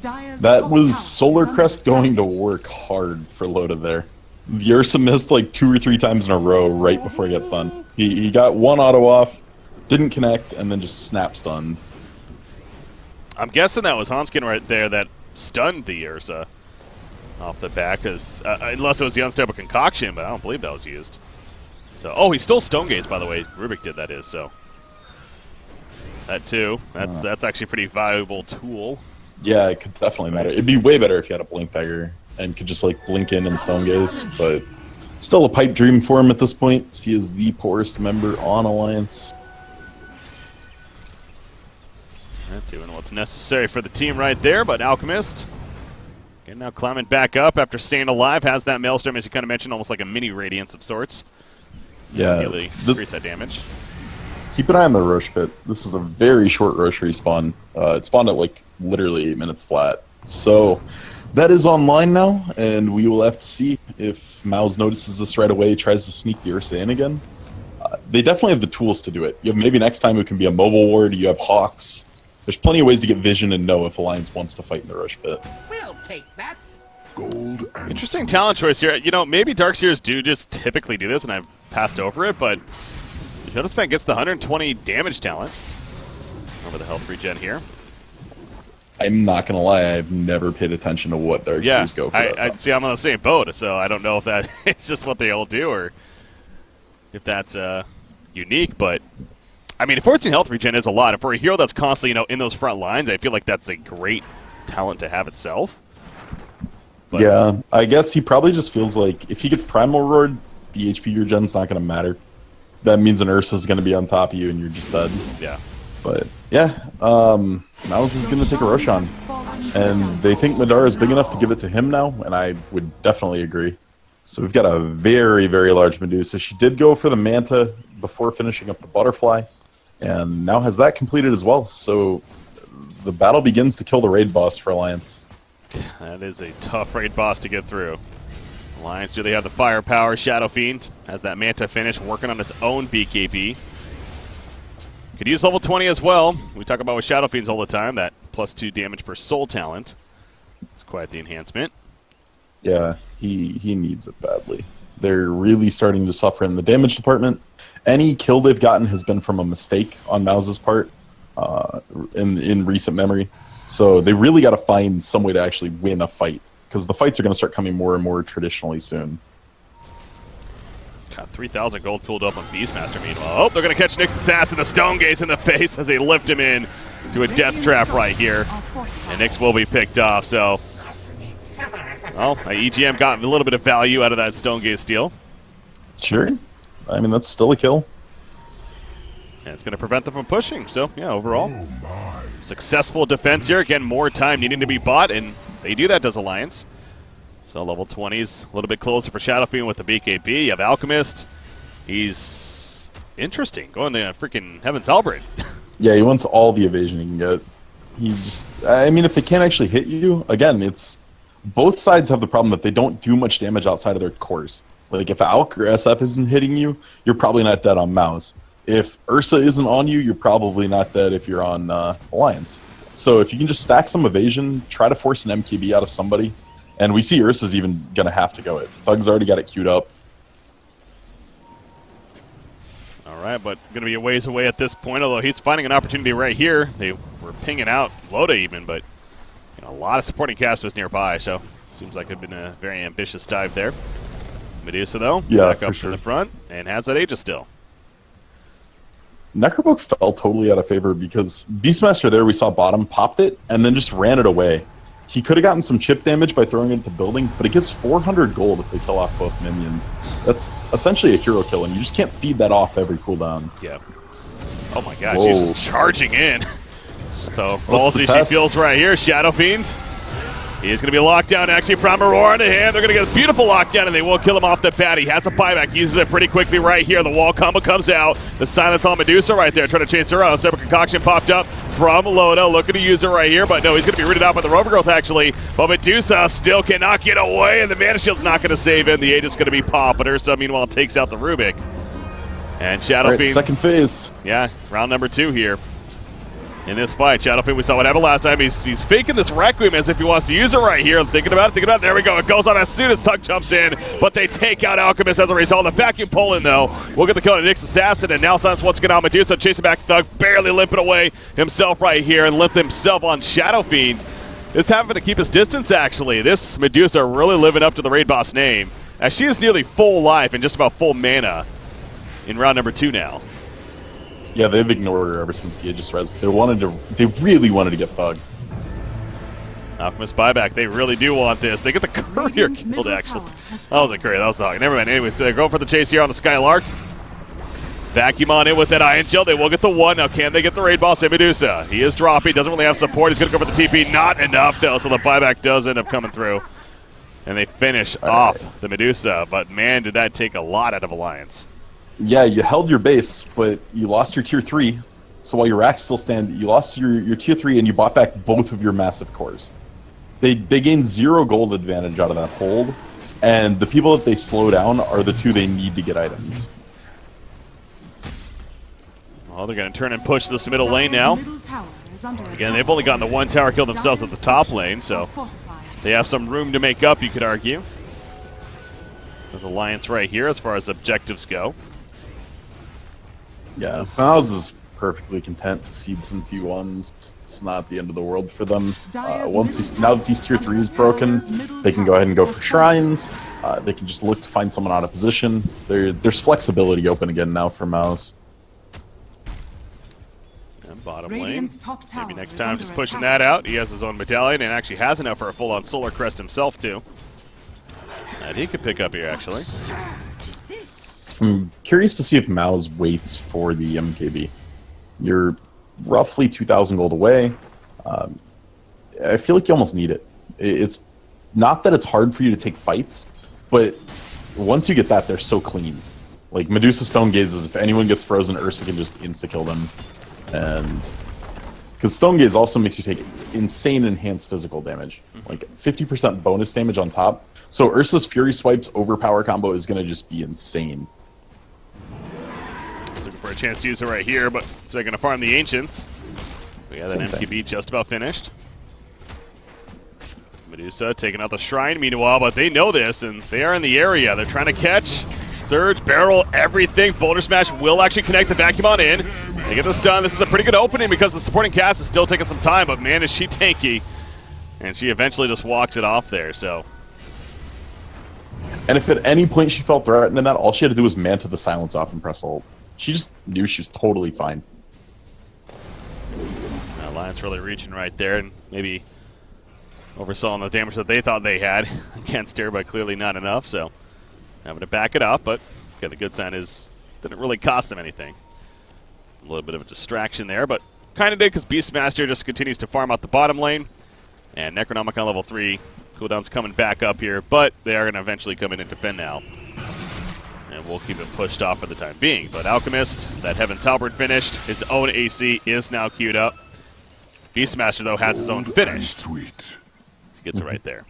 That was Solar Crest going to work hard for Loda there. The Ursa missed like 2 or 3 times in a row right before he gets stunned. He got one auto off, didn't connect, and then just snap stunned. I'm guessing that was Hanskin right there that stunned the Ursa off the back, because unless it was the Unstable Concoction, but I don't believe that was used. So, oh, he stole Stone Gaze, by the way. Rubik did, that is, so. That too. That's actually a pretty valuable tool. Yeah, it could definitely matter. It'd be way better if you had a Blink Dagger and could just like blink in and Stone Gaze, but still a pipe dream for him at this point. He is the poorest member on Alliance. Doing what's necessary for the team right there, but Alchemist again now climbing back up after staying alive, has that Maelstrom, as you kind of mentioned, almost like a mini Radiance of sorts. Yeah. Really increase that damage. Keep an eye on the Roche pit. This is a very short Roche respawn. It spawned at like literally 8 minutes flat. So that is online now, and we will have to see if Mouse notices this right away, tries to sneak the Ursa in again. They definitely have the tools to do it. You have maybe next time it can be a mobile ward, you have Hawks. There's plenty of ways to get vision and know if Alliance wants to fight in the Roche pit. We'll take that. Gold and Interesting talent choice here. You know, maybe Darkseers do just typically do this, and I've passed over it, but Jonas Fan gets the 120 damage talent over the health regen here. I'm not going to lie, I've never paid attention to what Darkseers go for. I see, I'm on the same boat, so I don't know if that is just what they all do or if that's unique, but I mean, 14 health regen is a lot. For a hero that's constantly, you know, in those front lines, I feel like that's a great talent to have itself. But yeah, I guess he probably just feels like if he gets Primal Roared, the HP regen's not going to matter. That means an Ursa's going to be on top of you and you're just dead. Yeah. But, yeah, Mouse is going to take a Roshan. And they think Madara is big enough to give it to him now, and I would definitely agree. So we've got a very, very large Medusa. She did go for the Manta before finishing up the Butterfly, and now has that completed as well. So the battle begins to kill the raid boss for Alliance. That is a tough raid boss to get through. Alliance, do they have the firepower? Shadow Fiend has that Manta finish, working on its own BKB. Could use level 20 as well. We talk about with Shadow Fiends all the time, that +2 damage per soul talent. It's quite the enhancement. Yeah, he needs it badly. They're really starting to suffer in the damage department. Any kill they've gotten has been from a mistake on Mouse's part in recent memory. So they really got to find some way to actually win a fight, because the fights are going to start coming more and more traditionally soon. Got 3,000 gold pulled up on Beastmaster meanwhile. Oh, they're going to catch Nyx Assassin, the Stone Gaze in the face as they lift him in to a death trap right here. And Nyx will be picked off, so... Well, EGM got a little bit of value out of that Stone Gaze steal. Sure. I mean, that's still a kill. And it's going to prevent them from pushing, so yeah, overall. Successful defense here. Again, more time needing to be bought, and they do that, does Alliance. So level 20's a little bit closer for Shadow Fiend with the BKB. You have Alchemist. He's interesting, going to freaking Heaven's Halberd. Yeah, he wants all the evasion he can get. He just, I mean, if they can't actually hit you, again, it's, both sides have the problem that they don't do much damage outside of their cores. Like, if Alk or SF isn't hitting you, you're probably not dead on Mouse. If Ursa isn't on you, you're probably not dead if you're on Alliance. So if you can just stack some evasion, try to force an MKB out of somebody, and we see Ursa's even going to have to go it. Thug's already got it queued up. All right, but going to be a ways away at this point, although he's finding an opportunity right here. They were pinging out Loda even, but you know, a lot of supporting casters nearby, so seems like it'd been a very ambitious dive there. Medusa, though, back up to the front, and has that Aegis still. Necrobook fell totally out of favor because Beastmaster there, we saw bottom, popped it, and then just ran it away. He could have gotten some chip damage by throwing it at the building, but it gives 400 gold if they kill off both minions. That's essentially a hero kill, and you just can't feed that off every cooldown. Yeah. Oh my gosh, she's just charging in. So ballsy she test? feels right here. Shadow Fiend. He is going to be locked down. Actually, Prime Aurora in the hand. They're going to get a beautiful lockdown, and they will kill him off the bat. He has a buyback. Uses it pretty quickly right here. The wall combo comes out. The silence on Medusa right there. Trying to chase her out. Separate concoction popped up from Loda. Looking to use it right here, but no, he's going to be rooted out by the Overgrowth, actually. But Medusa still cannot get away, and the Mana Shield's not going to save him. The Aegis is going to be popped, but Ursa, meanwhile, takes out the Rubik. And Shadow Fiend. Second phase. Yeah, round number 2 here. In this fight, Shadow Fiend, we saw what happened last time. He's faking this Requiem as if he wants to use it right here. Thinking about it. There we go. It goes on as soon as Thug jumps in, but they take out Alchemist as a result. The vacuum pull in, though. We'll get the kill on Nyx Assassin, and now Silence wants to get out Medusa, chasing back Thug, barely limping away himself right here, and limped himself on Shadow Fiend. It's having to keep his distance, actually. This Medusa really living up to the raid boss name, as she is nearly full life and just about full mana in round number 2 now. Yeah, they've ignored her ever since the Aegis res. They really wanted to get Thug. Alchemist buyback. They really do want this. They get the courier killed, actually. That wasn't great. That was Thug. Never mind. Anyways, they're going for the chase here on the Skylark. Vacuum on in with that Iron Shield. They will get the 1. Now, can they get the raid boss in Medusa? He is dropping. Doesn't really have support. He's going to go for the TP. Not enough, though, so the buyback does end up coming through. And they finish off the Medusa. But, man, did that take a lot out of Alliance. Yeah, you held your base, but you lost your tier 3. So while your racks still stand, you lost your tier 3 and you bought back both of your massive cores. They gained 0 gold advantage out of that hold, and the people that they slow down are the 2 they need to get items. Well, they're going to turn and push this middle lane now. Again, they've only gotten the 1 tower kill themselves at the top lane, so they have some room to make up, you could argue. There's Alliance right here as far as objectives go. Yeah, Mouse is perfectly content to seed some T1s. It's not the end of the world for them. Now that these tier 3 is broken, they can go ahead and go for shrines. They can just look to find someone out of position. There's flexibility open again now for Mouse. And bottom lane. Maybe next time just pushing that out. He has his own medallion and actually has enough for a full-on Solar Crest himself, too. And he could pick up here, actually. I'm curious to see if Mouse waits for the MKB. You're roughly 2,000 gold away. I feel like you almost need it. It's not that it's hard for you to take fights, but once you get that, they're so clean. Like, Medusa Stone Gazes, if anyone gets frozen, Ursa can just insta-kill them. And because Stone Gaze also makes you take insane enhanced physical damage. Like, 50% bonus damage on top. So Ursa's Fury Swipes overpower combo is going to just be insane. Looking for a chance to use it right here, but they're going to farm the Ancients. We got that MKB just about finished. Medusa taking out the Shrine meanwhile, but they know this, and they are in the area. They're trying to catch, surge, barrel, everything. Boulder Smash will actually connect the vacuum on in. They get the stun. This is a pretty good opening because the supporting cast is still taking some time, but man, is she tanky. And she eventually just walks it off there, so. And if at any point she felt threatened in that, all she had to do was manta the silence off and press ult. She just knew she was totally fine. Alliance really reaching right there and maybe oversaw the damage that they thought they had against her, but clearly not enough, so having to back it up, but the good sign is didn't really cost them anything. A little bit of a distraction there, but kind of did because Beastmaster just continues to farm out the bottom lane, and Necronomicon level 3 cooldown's coming back up here, but they are going to eventually come in and defend now. And we'll keep it pushed off for the time being. But Alchemist, that Heaven's Halberd finished. His own AC is now queued up. Beastmaster, though, has his own finished. Sweet. He gets it right there.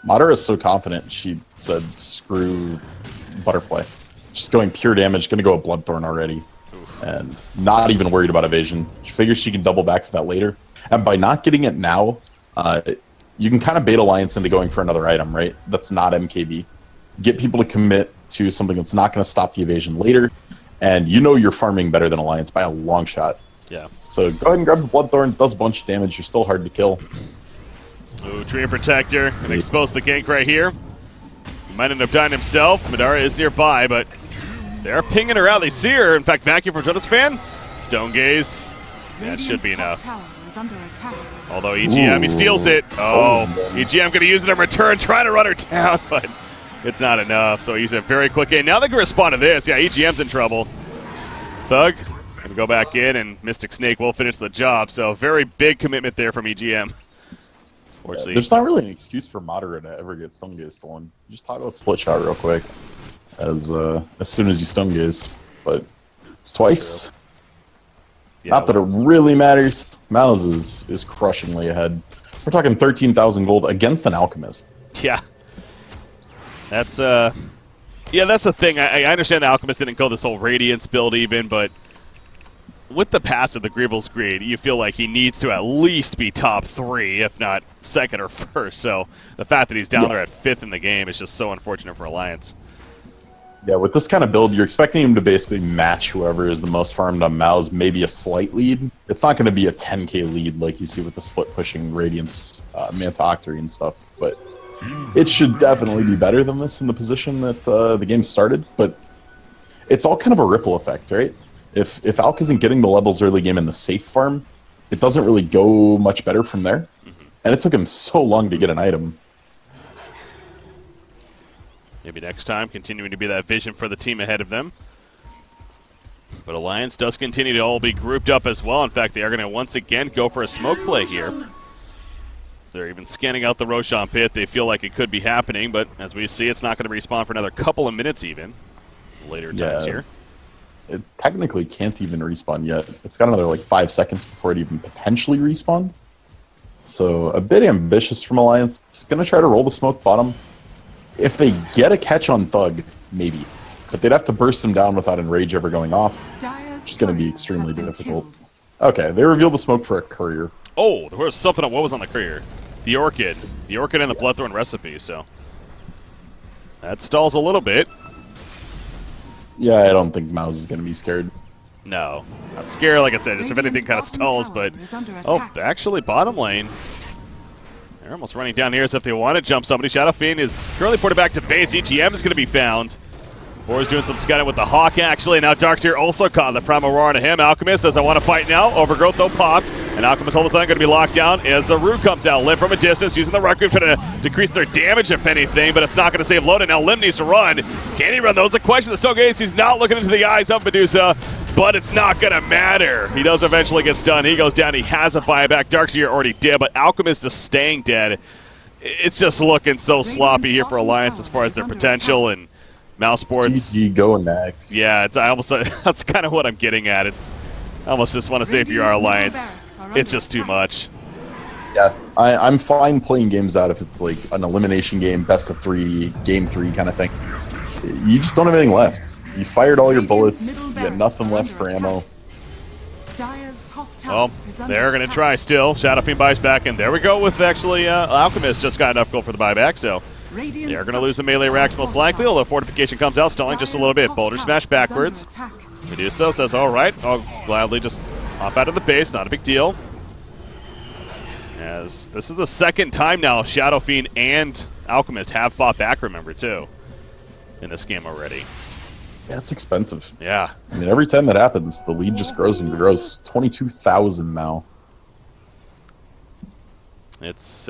Madara is so confident, she said, screw Butterfly. Just going pure damage, going to go a Bloodthorn already. Oof. And not even worried about evasion. She figures she can double back for that later. And by not getting it now, you can kind of bait Alliance into going for another item, right? That's not MKB. Get people to commit to something that's not going to stop the evasion later, and you know you're farming better than Alliance by a long shot. Yeah. So go ahead and grab the Bloodthorn. Does a bunch of damage. You're still hard to kill. Ooh, Tree Protector. And expose the gank right here. He might end up dying himself. Madara is nearby, but they're pinging her out. They see her. In fact, vacuum for Jonas fan. Stone Gaze. That should be enough. Although EGM, he steals it. Oh, EGM going to use it in return, trying to run her down, but it's not enough. So he's a very quick game. Now they can respond to this. Yeah, EGM's in trouble. Thug going to go back in, and Mystic Snake will finish the job. So very big commitment there from EGM. Yeah, there's not really an excuse for Madara to ever get Stone Gaze stolen. You just toggle a split shot real quick as soon as you Stone Gaze. But it's twice. Yeah, not that it really matters. Mouse is crushingly ahead. We're talking 13,000 gold against an Alchemist. Yeah. That's the thing. I understand the Alchemist didn't go this whole Radiance build even, but with the passive, the Griebel's Greed, you feel like he needs to at least be top 3, if not second or first. So the fact that he's down there at 5th in the game is just so unfortunate for Alliance. Yeah, with this kind of build, you're expecting him to basically match whoever is the most farmed on Mouse, maybe a slight lead. It's not going to be a 10k lead like you see with the split pushing Radiance, Manta Octary and stuff, but it should definitely be better than this in the position that the game started. But it's all kind of a ripple effect, right? If Alk isn't getting the levels early game in the safe farm, it doesn't really go much better from there. And it took him so long to get an item. Maybe next time, continuing to be that vision for the team ahead of them. But Alliance does continue to all be grouped up as well. In fact, they are going to once again go for a smoke play here. They're even scanning out the Roshan pit. They feel like it could be happening, but as we see, it's not going to respawn for another couple of minutes even. Later times here. It technically can't even respawn yet. It's got another like 5 seconds before it even potentially respawned. So a bit ambitious from Alliance. Just going to try to roll the smoke bottom. If they get a catch on Thug, maybe. But they'd have to burst him down without Enrage ever going off. Which is going to be extremely difficult. Okay, they revealed the smoke for a courier. Oh, there was something. What was on the courier? The Orchid. The Orchid and the Bloodthorn recipe, so. That stalls a little bit. Yeah, I don't think Mouse is going to be scared. No. Not scared, like I said. Just if anything kind of stalls, but. Oh, actually, bottom lane. They're almost running down here as if they want to jump somebody. Shadow Fiend is currently ported back to base. EGM is going to be found. Boar's doing some scouting with the Hawk, actually. Now Darkseer also caught the Primal Roar to him. Alchemist says, I want to fight now. Overgrowth, though, popped. And Alchemist all of a sudden going to be locked down as the Root comes out. Lim from a distance, using the Requiem trying to decrease their damage, if anything, but it's not going to save Loden. Now Lim needs to run. Can he run? That was the question. The Stone Gaze, he's not looking into the eyes of Medusa, but it's not going to matter. He does eventually get stunned. He goes down. He has a buyback. Darkseer already did, but Alchemist is staying dead. It's just looking so sloppy here for Alliance as far as their potential, and Mousesports. GG, go next. Yeah, that's kind of what I'm getting at. I almost just want to say if you are Alliance, it's just too much. Yeah, I'm fine playing games out if it's like an elimination game, best of 3, game 3 kind of thing. You just don't have anything left. You fired all your bullets, you got nothing left for ammo. Well, they're going to try still. Shadow Fiend buys back, and there we go with actually Alchemist just got enough gold for the buyback, so they're going to lose the melee racks most likely, although Fortification comes out, stalling just a little bit. Boulder Smash backwards. Medusa says, all right, I'll gladly just hop out of the base, not a big deal. As this is the second time now Shadow Fiend and Alchemist have fought back, remember, too, in this game already. Yeah, it's expensive. Yeah. I mean, every time that happens, the lead just grows and grows. 22,000 now. It's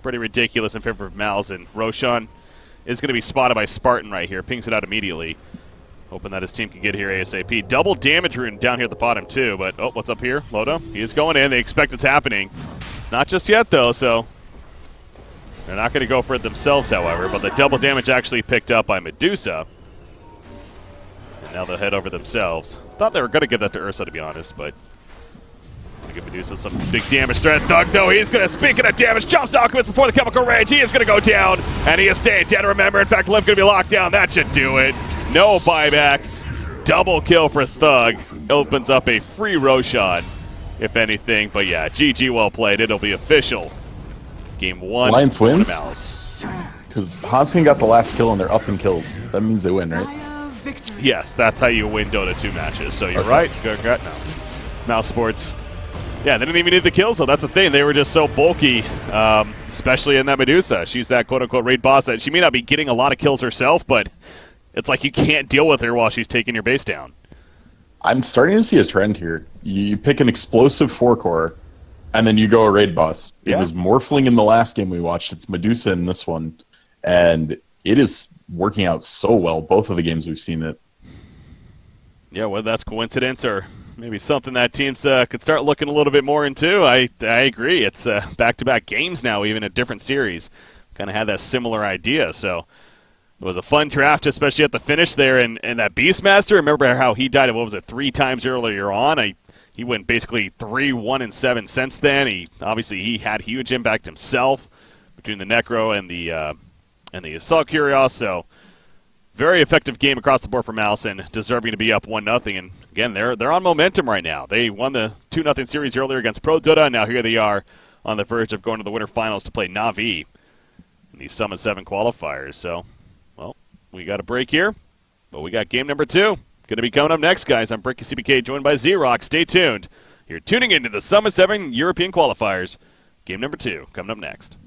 pretty ridiculous in favor of Mal's, and Roshan is going to be spotted by Spartan right here. Pings it out immediately. Hoping that his team can get here ASAP. Double damage rune down here at the bottom, too. But, oh, what's up here? Loda, he is going in. They expect it's happening. It's not just yet, though, so they're not going to go for it themselves, however. But the double damage actually picked up by Medusa. And now they'll head over themselves. Thought they were going to give that to Ursa, to be honest, but I give Medusa some big damage threat. Thug, no, he's going to, speaking of damage, jumps Alchemist before the Chemical Rage. He is going to go down, and he is staying dead, remember. In fact, Limp going to be locked down. That should do it. No buybacks. Double kill for Thug. Opens up a free Roshan, if anything. But yeah, GG, well played. It'll be official. Game 1. Alliance wins? Because Hanskin got the last kill and they're up in kills. That means they win, right? Yes, that's how you win Dota 2 matches. So you're right. Good, no. Mousesports. Yeah, they didn't even need the kills, so that's the thing. They were just so bulky, especially in that Medusa. She's that quote-unquote raid boss that she may not be getting a lot of kills herself, but it's like you can't deal with her while she's taking your base down. I'm starting to see a trend here. You pick an explosive 4-core, and then you go a raid boss. Yeah. It was Morphling in the last game we watched. It's Medusa in this one. And it is working out so well, both of the games we've seen it. Yeah, whether that's coincidence or maybe something that teams could start looking a little bit more into, I agree. It's back-to-back games now, even a different series. Kind of had that similar idea, so it was a fun draft, especially at the finish there. And that Beastmaster, remember how he died, what was it, 3 times earlier on? He went basically 3, 1, and 7 since then. He had huge impact himself between the Necro and the Assault Curios. So very effective game across the board for Mouse and deserving to be up 1-0. And again, they're on momentum right now. They won the 2-0 series earlier against Pro Dota, and now here they are on the verge of going to the winter finals to play Na'Vi in the Summit 7 qualifiers. So, well, we got a break here, but we got game number 2. Going to be coming up next, guys. I'm Bricky CBK, joined by Z-Rock. Stay tuned. You're tuning into the Summit 7 European qualifiers. Game number 2 coming up next.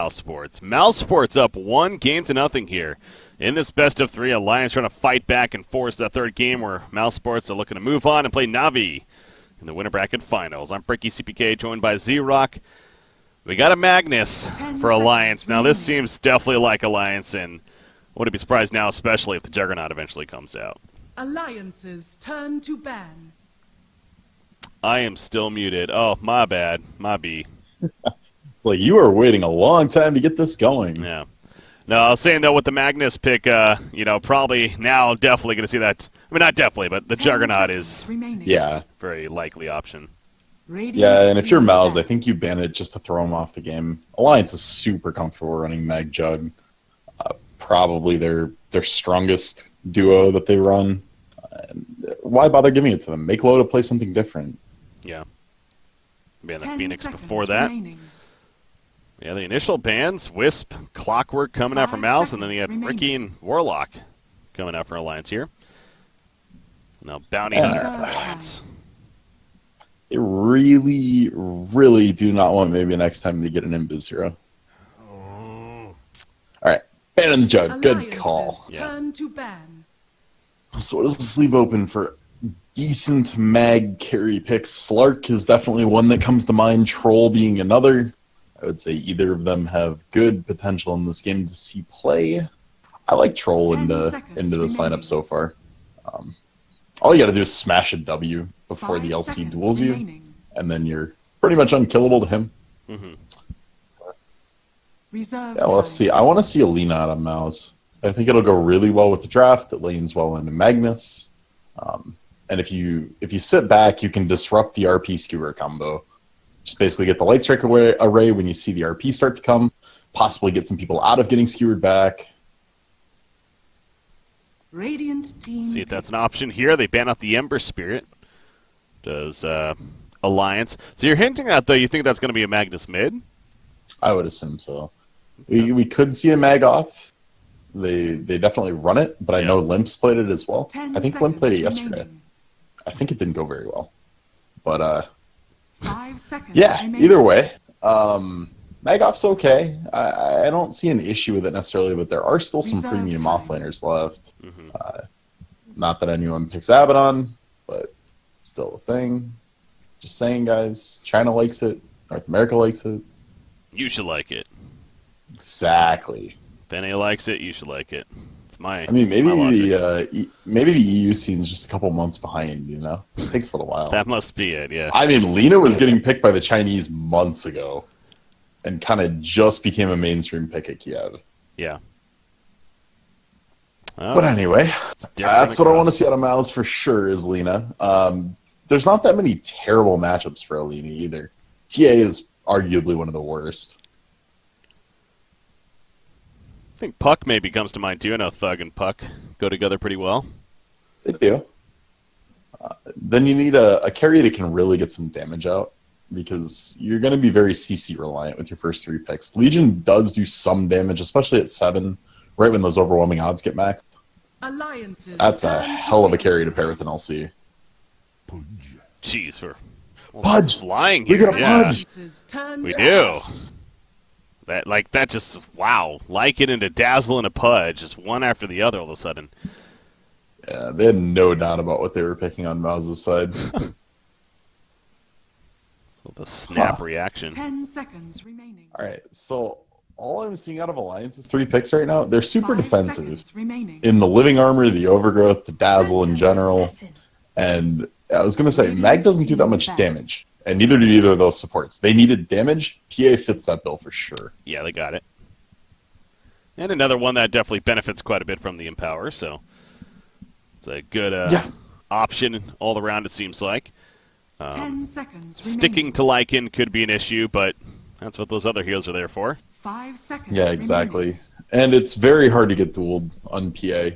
Mousesports up 1-0 here. In this best of 3, Alliance trying to fight back and force that third game where Mousesports are looking to move on and play Navi in the winner bracket finals. I'm Bricky CPK, joined by Z-Rock. We got a Magnus for Alliance. Now this seems definitely like Alliance, and wouldn't be surprised now, especially if the Juggernaut eventually comes out. Alliance's turn to ban. I am still muted. Oh, my bad. My B. It's like you were waiting a long time to get this going. Yeah. No, I was saying, though, with the Magnus pick, probably now definitely going to see that. I mean, not definitely, but the Juggernaut is yeah, very likely option. Yeah, and if you're Mouse, I think you ban it just to throw him off the game. Alliance is super comfortable running Mag Jug. Probably their strongest duo that they run. Why bother giving it to them? Make Loda play something different. Yeah. Ban the Phoenix before that. Yeah, the initial bans, Wisp, Clockwork coming out for Mouse, and then you had Ricky and Warlock coming out for Alliance here. Now Bounty Hunter for Alliance. They really, really do not want maybe next time they get an Invis hero. All right, ban in the Jug. Good call. Turn to ban. So what does this leave open for decent mag carry picks? Slark is definitely one that comes to mind. Troll being another. I would say either of them have good potential in this game to see play. I like Troll into this lineup so far. All you got to do is smash a W before the LC duels you, and then you're pretty much unkillable to him. Mm-hmm. Yeah, well, let's see. I want to see Alina out of Mouse. I think it'll go really well with the draft. It lanes well into Magnus. And if you sit back, you can disrupt the RP skewer combo. Just basically get the light strike array when you see the RP start to come, possibly get some people out of getting skewered back. Radiant team. See if that's an option here. They ban out the Ember Spirit. Does Alliance. So you're hinting at, though, you think that's going to be a Magnus mid? I would assume so. We could see a mag off. They definitely run it, but I know Limp's played it as well. I think Limp played it yesterday. I think it didn't go very well. But, 5 seconds yeah, remaining. either way. Mag off's okay. I don't see an issue with it necessarily, but there are still some premium offlaners left. Mm-hmm. Not that anyone picks Abaddon, but still a thing. Just saying, guys. China likes it. North America likes it. You should like it. Exactly. If NA likes it, you should like it. It's my. I mean, maybe the maybe the EU scene's just a couple months behind. You know, it takes a little while. That must be it. Yeah. I mean, Lina was getting picked by the Chinese months ago, and kind of just became a mainstream pick at Kiev. Yeah. But anyway, that's what I want to see out of Mouse for sure is Lina. There's not that many terrible matchups for Alina either. TA is arguably one of the worst. I think Puck maybe comes to mind too. I know Thug and Puck go together pretty well. They do. Then you need a carry that can really get some damage out, because you're going to be very CC reliant with your first 3 picks. Legion does do some damage, especially at 7, right when those overwhelming odds get maxed. Alliances. That's a hell of a carry to pair with an LC. Jeez, we're Pudge! flying here. We got a Pudge! We do. That just, wow. Lycan into Dazzle and a Pudge, just one after the other all of a sudden. Yeah, they had no doubt about what they were picking on Mouse's side. So the snap reaction. 10 seconds remaining. All right, so all I'm seeing out of Alliance is 3 picks right now. They're super defensive in the Living Armor, the Overgrowth, the Dazzle in general. And I was going to say, Mag doesn't do that much damage, and neither do either of those supports. They needed damage. PA fits that bill for sure. Yeah, they got it. And another one that definitely benefits quite a bit from the Empower, so it's a good option all around, it seems like. 10 seconds sticking to Lycan could be an issue, but that's what those other heals are there for. 5 seconds. Yeah, exactly. And it's very hard to get dueled on PA.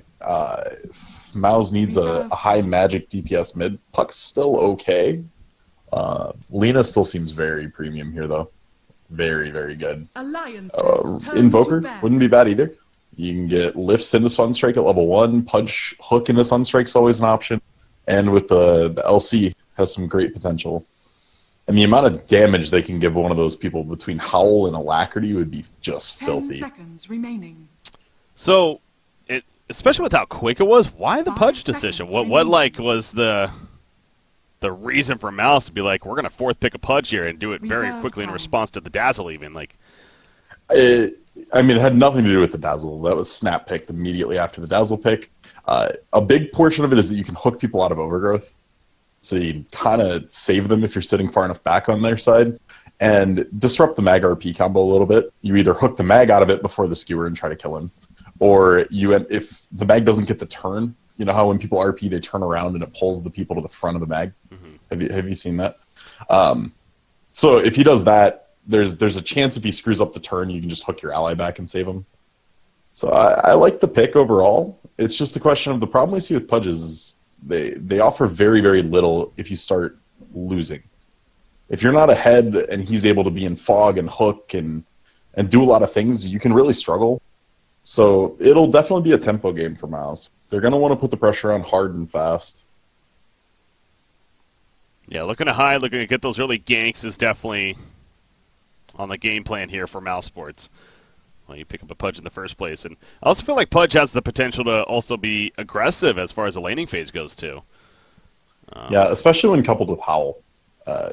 Mouse needs a high magic DPS mid. Puck's still okay. Lina still seems very premium here, though. Very, very good. Invoker wouldn't be bad either. You can get lifts into Sunstrike at level 1. Punch hook into Sunstrike's always an option. And with the LC, has some great potential. And the amount of damage they can give one of those people between Howl and Alacrity would be just 10 filthy. seconds remaining. So, especially with how quick it was, why the 5 Pudge decision? seconds What remaining. was the reason for Mouse to be like, we're going to fourth pick a Pudge here and do it very Reserve quickly in time. response to the Dazzle even? Like, It had nothing to do with the Dazzle. That was snap picked immediately after the Dazzle pick. A big portion of it is that you can hook people out of Overgrowth. So you kind of save them if you're sitting far enough back on their side and disrupt the mag RP combo a little bit. You either hook the mag out of it before the skewer and try to kill him, or if the mag doesn't get the turn, you know how when people RP they turn around and it pulls the people to the front of the mag? Mm-hmm. Have you seen that? So if he does that, there's a chance if he screws up the turn, you can just hook your ally back and save him. So I like the pick overall. It's just a question of the problem we see with Pudges is they offer very, very little if you start losing. If you're not ahead and he's able to be in fog and hook and do a lot of things, you can really struggle. So it'll definitely be a tempo game for Mouse. They're going to want to put the pressure on hard and fast. yeah, looking to hide, looking to get those early ganks is definitely on the game plan here for Mousesports. Well, you pick up a Pudge in the first place. And I also feel like Pudge has the potential to also be aggressive as far as the laning phase goes, too. Yeah, especially when coupled with Howl.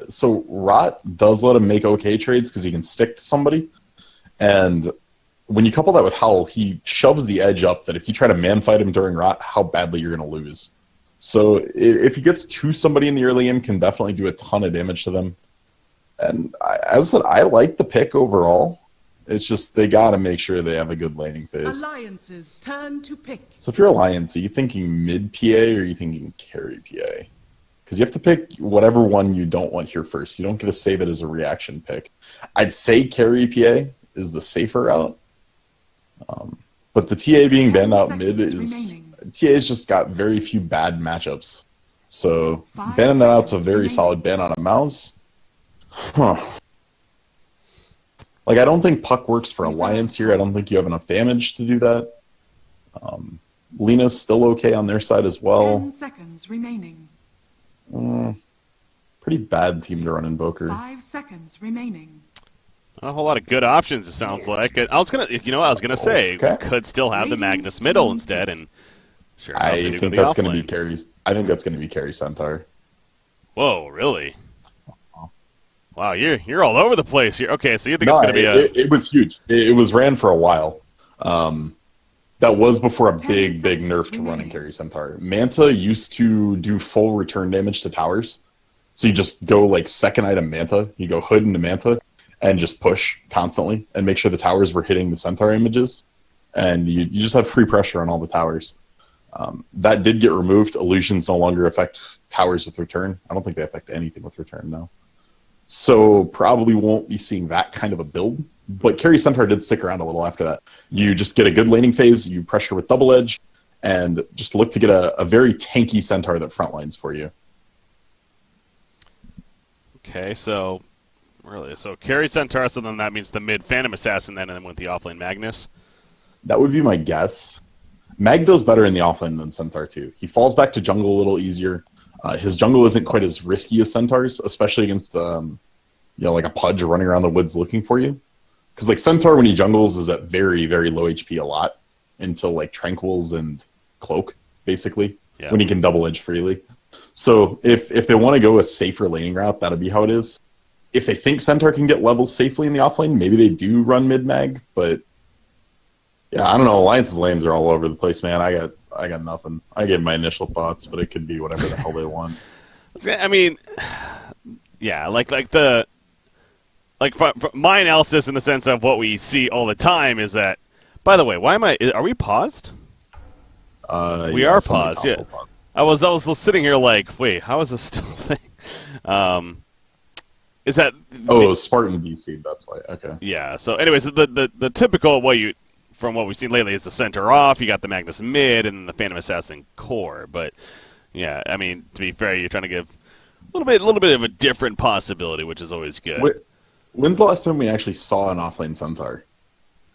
So Rot does let him make okay trades because he can stick to somebody. And when you couple that with Howl, he shoves the edge up that if you try to man-fight him during Rot, how badly you're going to lose. So if he gets to somebody in the early game, can definitely do a ton of damage to them. And as I said, I like the pick overall. It's just they got to make sure they have a good laning phase. Alliance's turn to pick. So if you're Alliance, are you thinking mid-PA or are you thinking carry PA? Because you have to pick whatever one you don't want here first. You don't get to save it as a reaction pick. I'd say carry PA is the safer route. But the TA being 10 banned out seconds mid is... remaining. TA's just got very few bad matchups. So 5 banning that out's a seconds very remaining. solid ban on a Mouse. Huh. Like, I don't think Puck works for Alliance here. I don't think you have enough damage to do that. Lena's still okay on their side as 10 well. seconds remaining. Pretty bad team to run Invoker. 5 seconds remaining. Not a whole lot of good options, it sounds like. I was gonna say, Okay. we could still have the Magnus middle instead, and sure enough, they I do think go that's the going to be offlane. Carrie's. I think that's going to be Carrie Centaur. Whoa, really? Wow, you're all over the place here. Okay, so you think No, it's going to be it was huge. It was ran for a while. That was before a 10 big seconds nerf to running remaining. Carrie Centaur. Manta used to do full return damage to towers. So you just go like second item Manta, you go Hood into Manta, and just push constantly and make sure the towers were hitting the Centaur images. And you just have free pressure on all the towers. That did get removed. Illusions no longer affect towers with return. I don't think they affect anything with return now. So probably won't be seeing that kind of a build. But Carry Centaur did stick around a little after that. You just get a good laning phase, you pressure with double edge, and just look to get a very tanky Centaur that frontlines for you. Okay, so carry Centaur, so then that means the mid Phantom Assassin then, and then with the offlane Magnus. That would be my guess. Mag does better in the offlane than Centaur too. He falls back to jungle a little easier. His jungle isn't quite as risky as Centaur's, especially against like a Pudge running around the woods looking for you. Because like Centaur when he jungles is at very, very low HP a lot until like Tranquils and Cloak, basically, Yeah. when he can double edge freely. So if they want to go a safer laning route, that'll be how it is. If they think Centaur can get levels safely in the offlane, maybe they do run mid-mag, but yeah, I don't know. Alliance's lanes are all over the place, man. I got nothing. I gave my initial thoughts, but it could be whatever the hell they want. I mean, yeah, for my analysis in the sense of what we see all the time is that. By the way, are we paused? We are paused. Yeah, paused. I was sitting here like, wait, how is this still a thing? Is that Spartan DC? That's why. Okay. Yeah. So, anyways, the typical from what we've seen lately is the center off. You got the Magnus mid and the Phantom Assassin core. But yeah, I mean, to be fair, you're trying to give a little bit of a different possibility, which is always good. When's the last time we actually saw an offlane Centaur?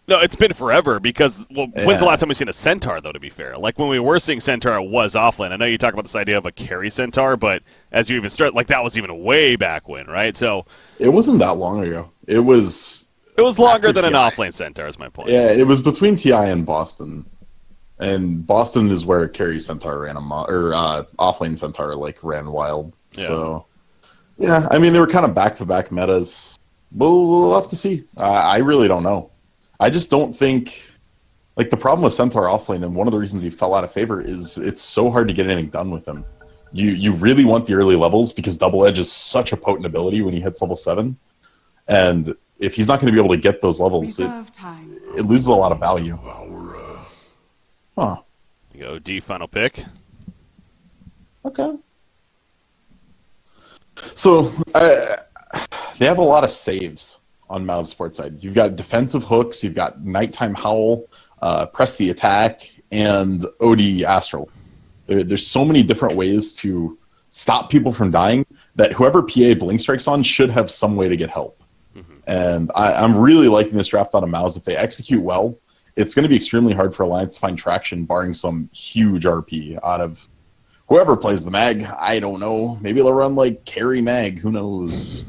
No, it's been forever because, when's the last time we've seen a Centaur, though, to be fair? Like, when we were seeing Centaur, it was offlane. I know you talk about this idea of a carry Centaur, but as you even start, like, that was even way back when, right? So it wasn't that long ago. It was longer than an offlane Centaur, is my point. Yeah, it was between TI and Boston. And Boston is where carry Centaur ran offlane Centaur, like, ran wild. Yeah. So, yeah, I mean, they were kind of back-to-back metas. We'll have to see. I really don't know. I just don't think, like, the problem with Centaur offlane, and one of the reasons he fell out of favor, is it's so hard to get anything done with him. You really want the early levels because Double Edge is such a potent ability when he hits level 7. And if he's not going to be able to get those levels, it loses a lot of value. Huh. You go D, final pick. Okay. So, they have a lot of saves on Mousesports side. You've got defensive hooks, you've got nighttime howl, press the attack, and OD astral. There's so many different ways to stop people from dying that whoever PA blink strikes on should have some way to get help. Mm-hmm. And I'm really liking this draft out of Mouse. If they execute well, it's going to be extremely hard for Alliance to find traction, barring some huge RP out of whoever plays the mag. I don't know. Maybe they'll run like carry mag. Who knows?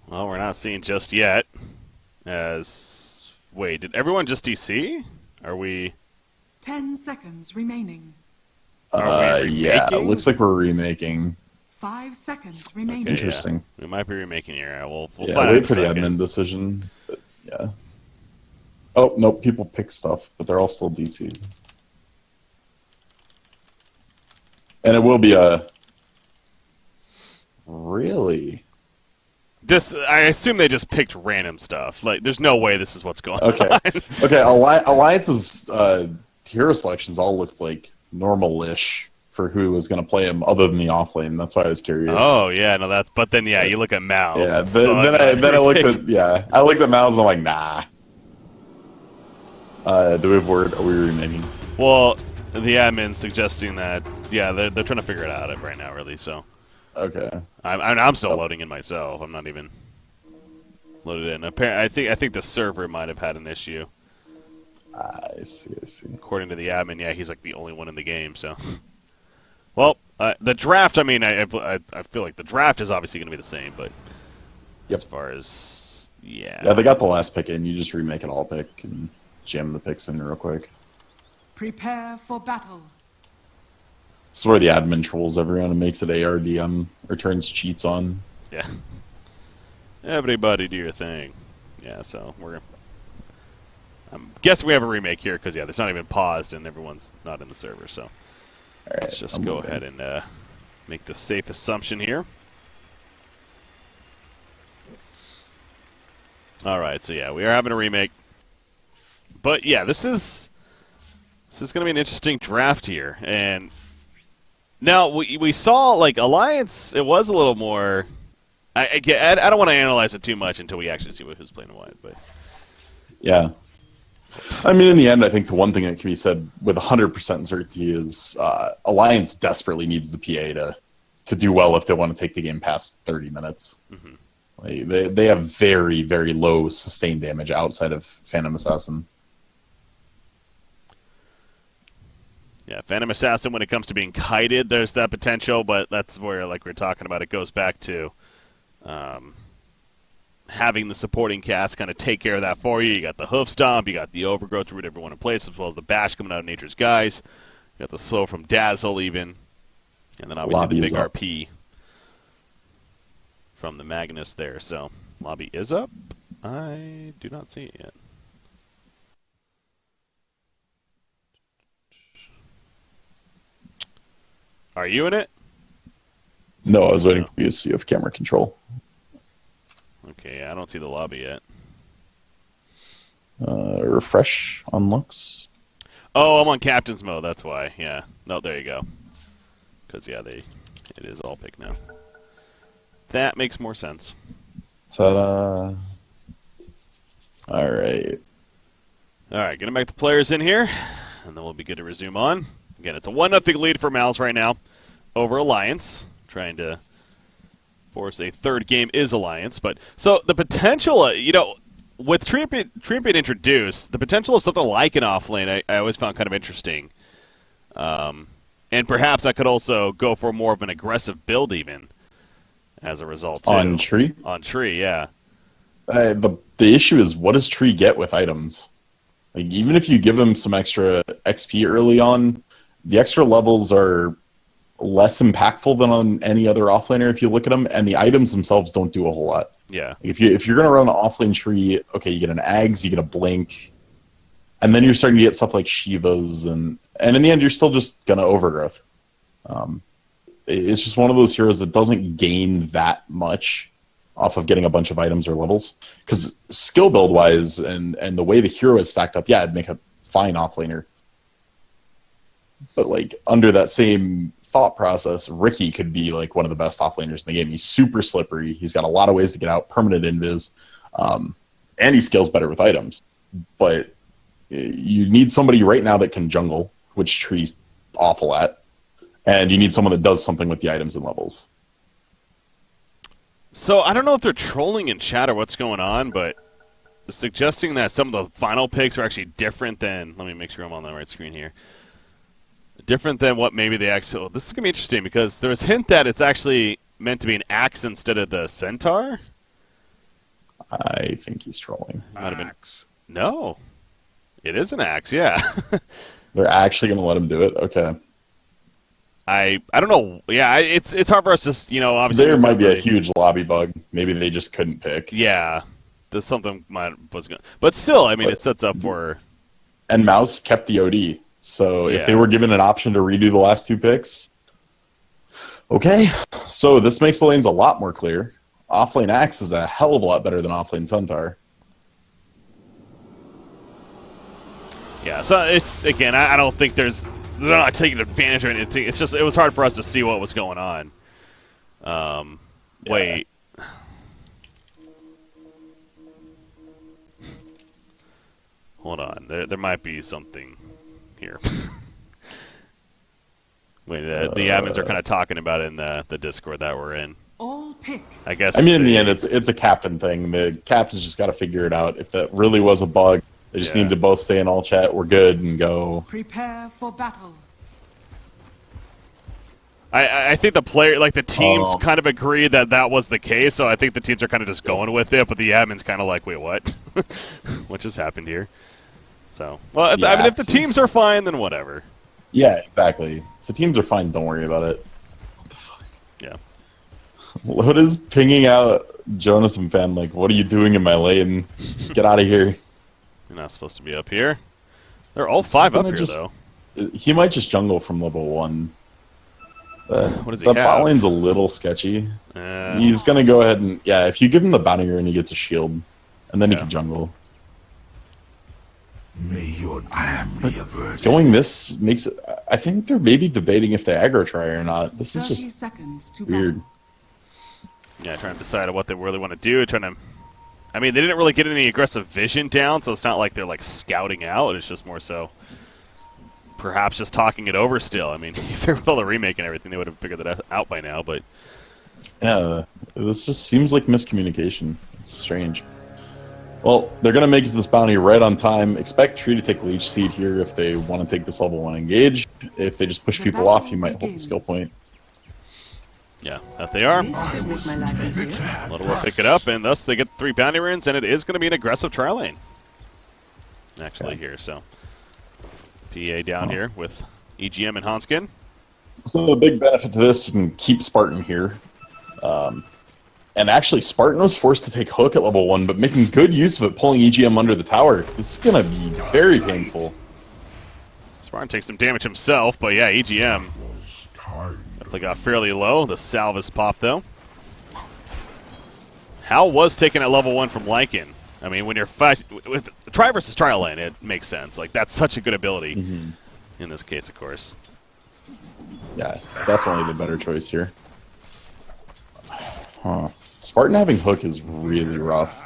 Well, we're not seeing just yet. Wait, did everyone just DC? Are we... 10 seconds remaining. Yeah, it looks like we're remaking. 5 seconds remaining. Okay, interesting. Yeah. We might be remaking here. We'll find wait out for the admin decision. But yeah. Oh, no, people pick stuff, but they're all still DC. And it will be a... Really? I assume they just picked random stuff. Like, there's no way this is what's going on. Okay, Alliance's hero selections all looked like normal-ish for who was going to play him other than the offlane. That's why I was curious. Oh, yeah, no, that's... But then, yeah, you look at Mouse. Yeah, then I looked at... Yeah, I looked at Mouse and I'm like, nah. Do we have word? Are we remaking? Well, the admin's suggesting that, yeah, they're trying to figure it out right now, really, so... Okay. I'm still loading in myself. I'm not even loaded in. Apparently, I think the server might have had an issue. I see. According to the admin, yeah, he's like the only one in the game. So, well, the draft. I mean, I feel like the draft is obviously going to be the same, but as far as yeah, they got the last pick in. You just remake it all pick and jam the picks in real quick. Prepare for battle. This is where the admin trolls everyone and makes it ARD on or turns cheats on. Yeah. Everybody do your thing. Yeah, so I'm guessing we have a remake here because, yeah, it's not even paused and everyone's not in the server. So let's just go ahead and make the safe assumption here. All right, so, yeah, we are having a remake. But, yeah, this is going to be an interesting draft here. And... Now, we saw, like, Alliance, it was a little more... I don't want to analyze it too much until we actually see who's playing what, but... Yeah. I mean, in the end, I think the one thing that can be said with 100% certainty is Alliance desperately needs the PA to do well if they want to take the game past 30 minutes. Mm-hmm. Like, they have very, very low sustained damage outside of Phantom Assassin. Yeah, Phantom Assassin, when it comes to being kited, there's that potential, but that's where, like we're talking about, it goes back to having the supporting cast kind of take care of that for you. You got the Hoof Stomp, you got the Overgrowth to root everyone in place, as well as the Bash coming out of Nature's Guise. You got the Slow from Dazzle, even. And then obviously the big RP from the Magnus there. So, Lobby is up. I do not see it yet. Are you in it? No, I was waiting for you to see if camera control. Okay, I don't see the lobby yet. Refresh on Lux. Oh, I'm on Captain's mode, that's why. Yeah. No, there you go. Because, yeah, it is all pick now. That makes more sense. Ta-da. All right. All right, getting back the players in here, and then we'll be good to resume on. Again, it's a 1-0 lead for Mouse right now over Alliance. Trying to force a third game is Alliance. But so the potential, with Tree being introduced, the potential of something like an offlane I always found kind of interesting. And perhaps I could also go for more of an aggressive build even as a result, too. On Tree? On Tree, yeah. The issue is, what does Tree get with items? Like, even if you give him some extra XP early on, the extra levels are less impactful than on any other offlaner if you look at them, and the items themselves don't do a whole lot. Yeah. If you're going to run an offlane Tree, okay, you get an Ags, you get a Blink, and then you're starting to get stuff like Shivas, and in the end, you're still just going to overgrowth. It's just one of those heroes that doesn't gain that much off of getting a bunch of items or levels. Because skill build-wise and the way the hero is stacked up, yeah, it'd make a fine offlaner. But, like, under that same thought process, Ricky could be, like, one of the best offlaners in the game. He's super slippery. He's got a lot of ways to get out, permanent invis, and he scales better with items. But you need somebody right now that can jungle, which Tree's awful at, and you need someone that does something with the items and levels. So I don't know if they're trolling in chat or what's going on, but suggesting that some of the final picks are actually different than... Let me make sure I'm on the right screen here. Different than what maybe they actually... This is going to be interesting because there was a hint that it's actually meant to be an axe instead of the centaur. I think he's trolling. Might have been... No. It is an axe, yeah. They're actually going to let him do it? Okay. I don't know. Yeah, it's hard for us to, obviously... There might be a huge lobby bug. Maybe they just couldn't pick. Yeah. There's something was going... But still, I mean, it sets up for... And Mouse kept the OD. So Yeah. if they were given an option to redo the last two picks... Okay. So this makes the lanes a lot more clear. Offlane Axe is a hell of a lot better than offlane Centaur. Yeah, so it's, again, I don't think they're not taking advantage of anything. It's just, it was hard for us to see what was going on. Wait. Hold on. There might be something here. Wait, the admins are kind of talking about it in the Discord that we're in. All pick. I guess. I mean, in the end, it's a captain thing. The captain's just got to figure it out. If that really was a bug, they just need to both stay in all chat. We're good and go. Prepare for battle. I think the player, like the teams, kind of agree that was the case. So I think the teams are kind of just going with it, but the admin's kind of like, wait, what? What just happened here? So, well, Yeah, I mean, if the teams are fine, then whatever. Yeah, exactly. If the teams are fine, don't worry about it. What the fuck? Yeah. Loda's pinging out Jonas and Fan like, what are you doing in my lane? Get out of here. You're not supposed to be up here. They're all five up here, though. He might just jungle from level 1. What does he the have? bot lane's a little sketchy. He's going to go ahead and... Yeah, if you give him the bounty and he gets a shield, and then he can jungle. May your doom be averted. Going this makes it... I think they're maybe debating if they aggro try or not. This is 30 just seconds to weird. battle. Yeah, trying to decide on what they really want to do. I mean, they didn't really get any aggressive vision down, so it's not like they're like scouting out. It's just more so perhaps just talking it over still. I mean, if they were with all the remake and everything, they would have figured that out by now, but... Yeah, this just seems like miscommunication. It's strange. Well, they're going to make this bounty right on time. Expect Tree to take Leech Seed here if they want to take this level 1 engage. If they just push The people off, battle you might hold the begins. skill point. Yeah, that they are. This should make my life easier. Little will pick it up, and thus they get 3 bounty runes, and it is going to be an aggressive trial lane. Actually, here, so. PA down here with EGM and Hanskin. So the big benefit to this, you can keep Spartan here. And actually, Spartan was forced to take Hook at level 1, but making good use of it, pulling EGM under the tower. This is going to be very painful. Spartan takes some damage himself, but yeah, EGM definitely got fairly low. The Salvus pop, though. Hal was taken at level 1 from Lycan. I mean, when you're with Tri versus Trial lane, it makes sense. Like, that's such a good ability in this case, of course. Yeah, definitely the better choice here. Huh. Spartan having Hook is really rough.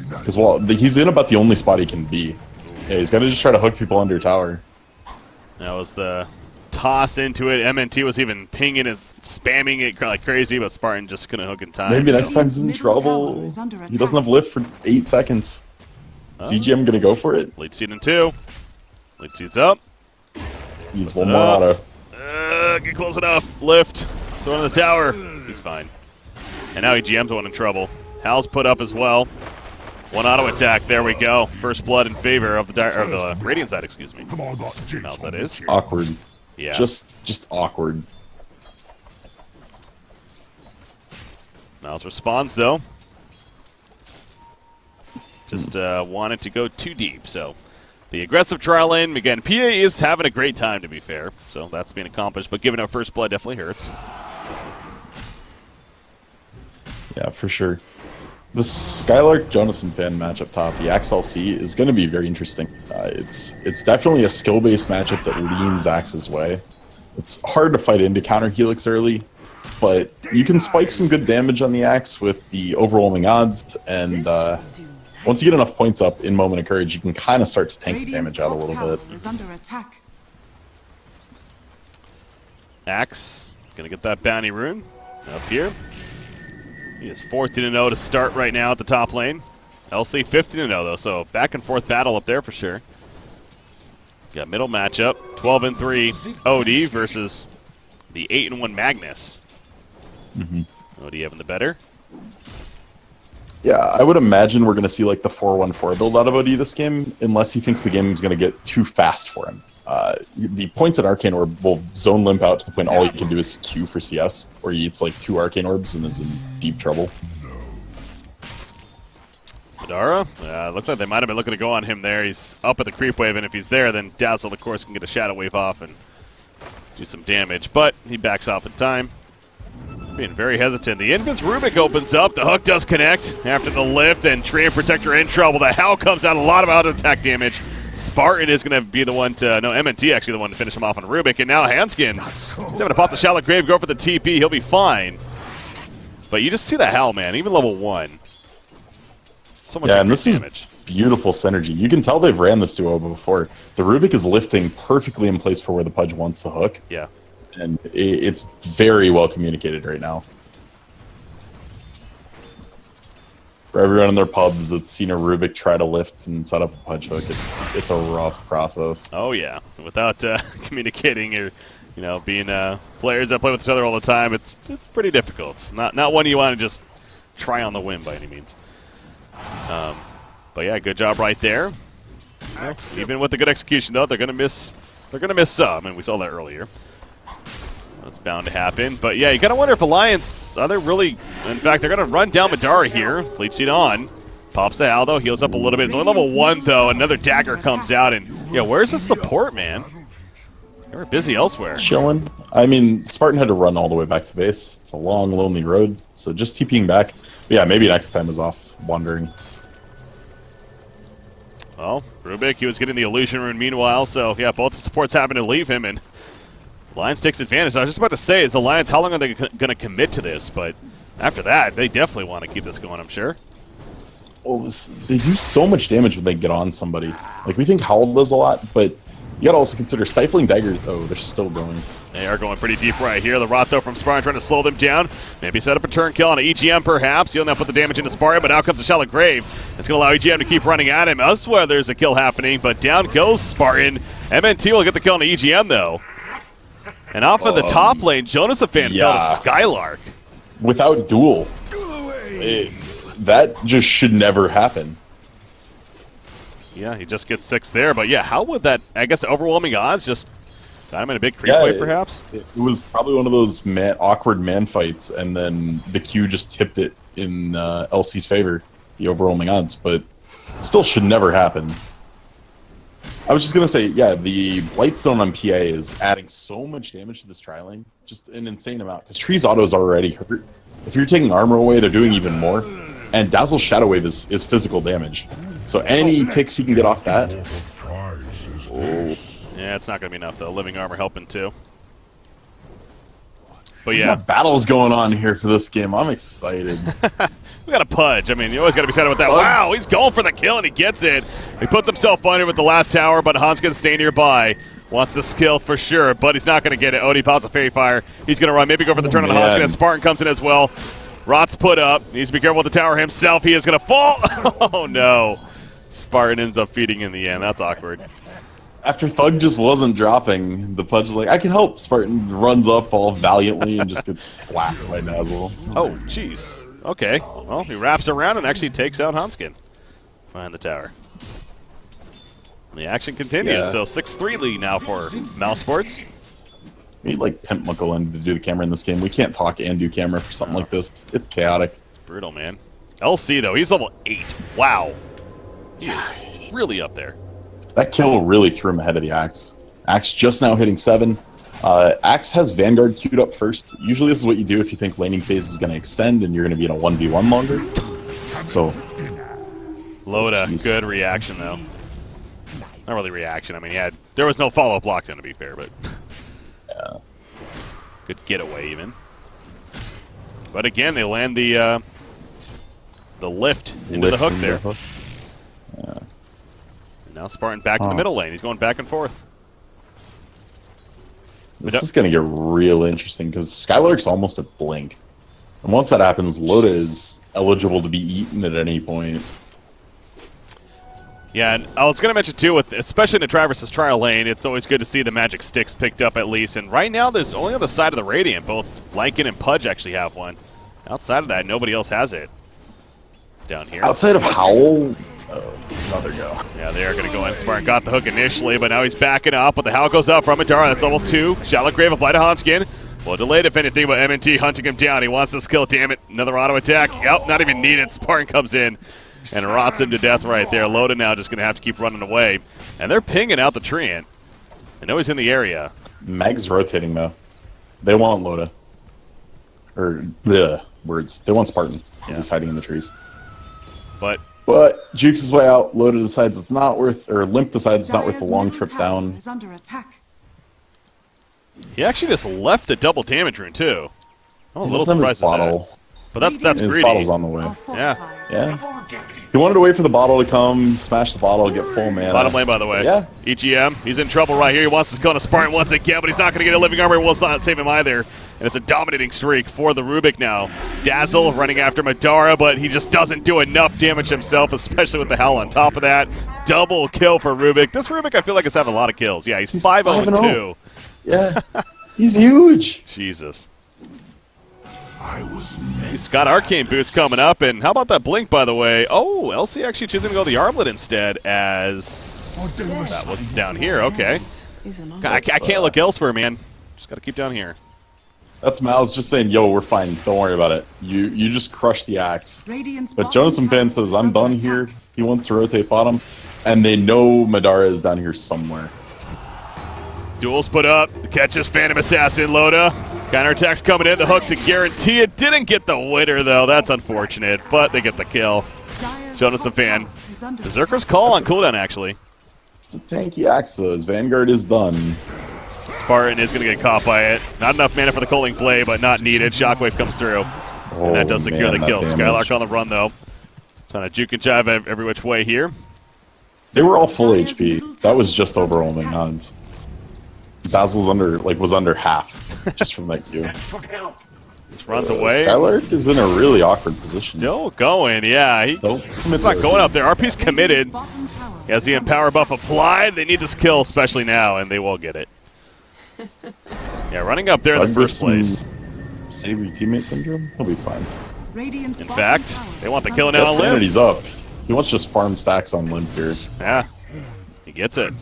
Because, well, he's in about the only spot he can be. Yeah, he's got to just try to hook people under tower. That was the toss into it. MNT was even pinging it, spamming it like crazy, but Spartan just couldn't hook in time. Maybe so. next time he's in Middle trouble. tower is under He doesn't have lift for 8 seconds. Is EGM going to go for it? Lead seed in 2. Lead seed's up. Needs one more auto. Get close enough. Lift. Throw in the tower. He's fine. And now EGM's one in trouble. Hal's put up as well. One auto attack. There we go. First blood in favor of the Radiant side, excuse me. Mal's that is. Awkward. Yeah. Just awkward. Mal's responds, though. Just wanted to go too deep, so... The aggressive trial lane, again, PA is having a great time, to be fair. So that's being accomplished, but giving up first blood definitely hurts. Yeah, for sure. The Skylark-Jonathan fan match up top, the AXE-LC, is going to be very interesting. It's definitely a skill-based matchup that leans Axe's way. It's hard to fight into counter Helix early, but you can spike some good damage on the Axe with the overwhelming odds, and once you get enough points up in Moment of Courage, you can kind of start to tank the damage out a little bit. Is under attack. Axe, gonna get that bounty rune up here. He is 14-0 to start right now at the top lane. LC 15-0 though, so back and forth battle up there for sure. Got middle matchup, 12-3 OD versus the 8-1 Magnus. OD having the better. Yeah, I would imagine we're going to see like the 4-1-4 build out of OD this game, unless he thinks the game is going to get too fast for him. The points at Arcane Orb will zone limp out to the point all he can do is Q for CS, or he eats like 2 Arcane Orbs and is in deep trouble. Madara, looks like they might have been looking to go on him there. He's up at the creep wave, and if he's there, then Dazzle, of course, can get a Shadow Wave off and do some damage, but he backs off in time. Being very hesitant. The Infant's Rubik opens up. The hook does connect after the lift, and Tree and Protector in trouble. The Howl comes out, a lot of auto-attack damage. Spartan is going to be the one to... No, MNT actually the one to finish him off on Rubik, and now Hanskin. He's having to pop the Shallow Grave, go for the TP. He'll be fine. But you just see the Howl, man. Even level 1. So much and this damage. Is beautiful synergy. You can tell they've ran this duo before. The Rubik is lifting perfectly in place for where the Pudge wants the hook. Yeah. And it's very well communicated right now. For everyone in their pubs that's seen a Rubik try to lift and set up a punch hook, it's a rough process. Oh yeah, without communicating or being players that play with each other all the time, it's pretty difficult. It's not one you want to just try on the whim by any means. But yeah, good job right there. Well, even with the good execution though, they're gonna miss. They're gonna miss some, and we saw that earlier. That's bound to happen. But yeah, you gotta wonder if Alliance, are they really... In fact, they're gonna run down Madara here. Leech Seed on. Pops the Hal, though. Heals up a little bit. It's only level 1, though. Another dagger comes out. And, yeah, where's the support, man? They were busy elsewhere. Chilling. I mean, Spartan had to run all the way back to base. It's a long, lonely road. So just TPing back. But yeah, maybe next time is off wandering. Well, Rubik, he was getting the illusion rune meanwhile. So, yeah, both the supports happen to leave him. And Alliance takes advantage. I was just about to say, is Alliance, how long are they going to commit to this? But after that, they definitely want to keep this going, I'm sure. Well, they do so much damage when they get on somebody. Like, we think Howl does a lot, but you got to also consider Stifling Dagger. Oh, they're still going. They are going pretty deep right here. The Rot, though, from Spartan trying to slow them down. Maybe set up a turn kill on an EGM, perhaps. He'll now put the damage into Spartan, but out comes the Shallow Grave. It's going to allow EGM to keep running at him. Elsewhere, there's a kill happening, but down goes Spartan. MNT will get the kill on the EGM, though. And off of the top lane, Jonathan fell to Skylark. Without duel. That just should never happen. Yeah, he just gets 6 there. But yeah, how would that, I guess, overwhelming odds just got him in a big creep wave, perhaps? It was probably one of those awkward man fights, and then the Q just tipped it in LC's favor, the overwhelming odds. But still should never happen. I was just going to say, yeah, the Blightstone on PA is adding so much damage to this tri-lane. Just an insane amount. Because Tree's autos already hurt. If you're taking armor away, they're doing even more. And Dazzle's Shadow Wave is physical damage. So any ticks you can get off that. Oh. Yeah, it's not going to be enough, though. Living armor helping, too. But We yeah. got battles going on here for this game. I'm excited. We got a Pudge. I mean, you always got to be excited about that. Wow, he's going for the kill, and he gets it. He puts himself under with the last tower, but Hans going to stay nearby. Wants the skill for sure, but he's not going to get it. Odie pops a Fairy Fire. He's going to run, maybe go for the turn on the Hans, and Spartan comes in as well. Rot's put up. Needs to be careful with the tower himself. He is going to fall. Oh, no. Spartan ends up feeding in the end. That's awkward. After Thug just wasn't dropping, the Pudge is like, I can help. Spartan runs up all valiantly and just gets whacked by Dazzle. Oh, jeez. Okay. Well, he wraps around and actually takes out Hanskin behind the tower. The action continues. Yeah. So 6-3 lead now for Mousesports. We need like Pimp Muckalend to do the camera in this game. We can't talk and do camera for something like this. It's chaotic. It's brutal, man. LC, though, he's level 8. Wow. He's really up there. That kill really threw him ahead of the Axe. Axe just now hitting 7. Axe has Vanguard queued up first. Usually this is what you do if you think laning phase is going to extend and you're going to be in a 1v1 longer. So, Loda, good reaction, though. Not really reaction. I mean, there was no follow-up lockdown, to be fair, but yeah. Good getaway, even. But again, they land the lift into the hook there. Yeah. Now Spartan back to the middle lane. He's going back and forth. This is going to get real interesting because Skylark's almost at blink. And once that happens, Loda is eligible to be eaten at any point. Yeah, and I was going to mention too, especially in the Try versus Trial lane, it's always good to see the magic sticks picked up at least. And right now, there's only on the side of the Radiant. Both Lankin and Pudge actually have one. Outside of that, nobody else has it. Down here. Outside of Howl, oh, there you go. Yeah, they are going to go in. Spartan got the hook initially, but now he's backing up. But the Howl goes out from Adara. That's level 2. Shallow Grave applied to Hanskin. Well, delayed if anything, but MNT hunting him down. He wants this kill, damn it. Another auto attack. Yep, not even needed. Spartan comes in and rots him to death right there. Loda now just going to have to keep running away. And they're pinging out the Treant. I know he's in the area. Mag's rotating, though. They want Loda. Or, the words. They want Spartan, because he's hiding in the trees. But Jukes his way out. Loda decides it's not worth, or Limp decides it's not worth the long trip down. Is under attack. He actually just left the double damage rune, too. I'm a little surprised at that. But that's His greedy. bottle's on the way. Yeah. Yeah. He wanted to wait for the bottle to come, smash the bottle, get full mana. Bottom lane, by the way. Yeah. EGM, he's in trouble right here. He wants to kill a Spartan once again, but he's not going to get a living armor. Will not save him either. And it's a dominating streak for the Rubik now. Dazzle running after Madara, but he just doesn't do enough damage himself, especially with the Howl on top of that. Double kill for Rubik. This Rubik, I feel like, is having a lot of kills. Yeah, he's 5-0-2. Yeah. He's huge. Jesus. I was He's got Arcane Boots coming up, and how about that Blink, by the way? Oh, LC actually choosing to go the Armlet instead as... That was down here, okay. I can't look elsewhere, man. Just got to keep down here. That's Mal's just saying, yo, we're fine. Don't worry about it. You just crush the Axe. But Jonathan Fan says, I'm done here. He wants to rotate bottom. And they know Madara is down here somewhere. Duels put up. The catch is Phantom Assassin, Loda. Counterattack's coming in. The hook to guarantee it. Didn't get the winner, though. That's unfortunate. But they get the kill. Jonathan Fan. Berserker's call on cooldown, actually. It's a tanky Axe, though. His Vanguard is done. Spartan is going to get caught by it. Not enough mana for the Culling Blade, but not needed. Shockwave comes through. And that does secure the kill. Skylark on the run, though. Trying to juke and jive every which way here. They were all full HP. That was just overwhelming odds. Dazzle's was under half just from that Q. Just runs away. Skylark is in a really awkward position. Still going, yeah. He's not going up there. RP's committed. He has the Empower buff applied. They need this kill, especially now, and they will get it. Yeah, running up there in the first place. Save your teammate syndrome? He'll be fine. In fact, they want the kill now on Limp. Sanity's up. He wants just farm stacks on Limp here. Yeah, he gets it.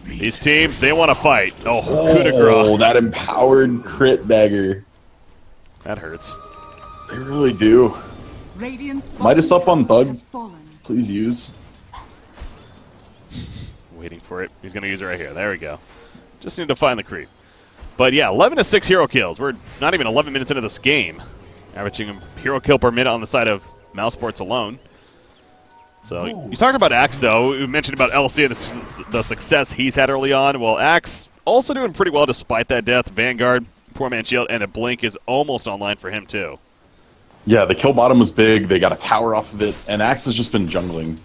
These teams, they want to fight. Oh, coup de grace. Oh, that empowered crit dagger. That hurts. They really do. Midas up on Bug. Please use. Waiting for it. He's going to use it right here. There we go. Just need to find the creep. But yeah, 11 to 6 hero kills. We're not even 11 minutes into this game. Averaging a hero kill per minute on the side of Mousesports alone. So you talked about Axe, though. We mentioned about LC and the success he's had early on. Well, Axe also doing pretty well despite that death. Vanguard, poor man shield, and a Blink is almost online for him, too. Yeah, the kill bottom was big. They got a tower off of it. And Axe has just been jungling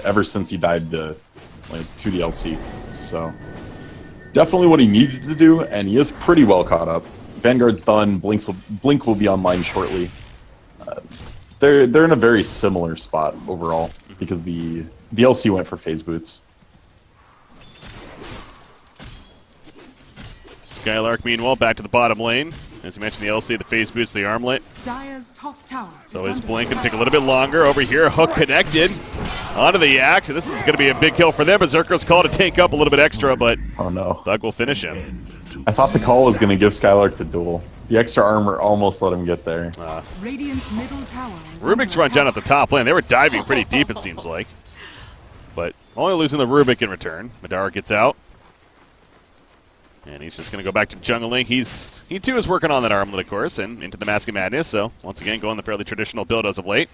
ever since he died to the LC. So definitely what he needed to do, and he is pretty well caught up. Vanguard's done. Blink will be online shortly. They're in a very similar spot overall. Mm-hmm. because the LC went for phase boots. Skylark, meanwhile, back to the bottom lane. As you mentioned, the LC, the phase boost, the armlet. Dire's top tower So his blink can take a little bit longer. Over here, hook connected onto the axe. And this is going to be a big kill for them. Berserker's call to tank up a little bit extra, but Oh no. Thug will finish him. I thought the call was going to give Skylark the duel. The extra armor almost let him get there. Radiant's middle tower is Rubik's under run down at attack. the top lane. They were diving pretty deep, it seems like. But only losing the Rubik in return. Madara gets out. And he's just going to go back to jungling. He too is working on that armlet, of course, and into the Mask of Madness. So once again, going the fairly traditional build as of late.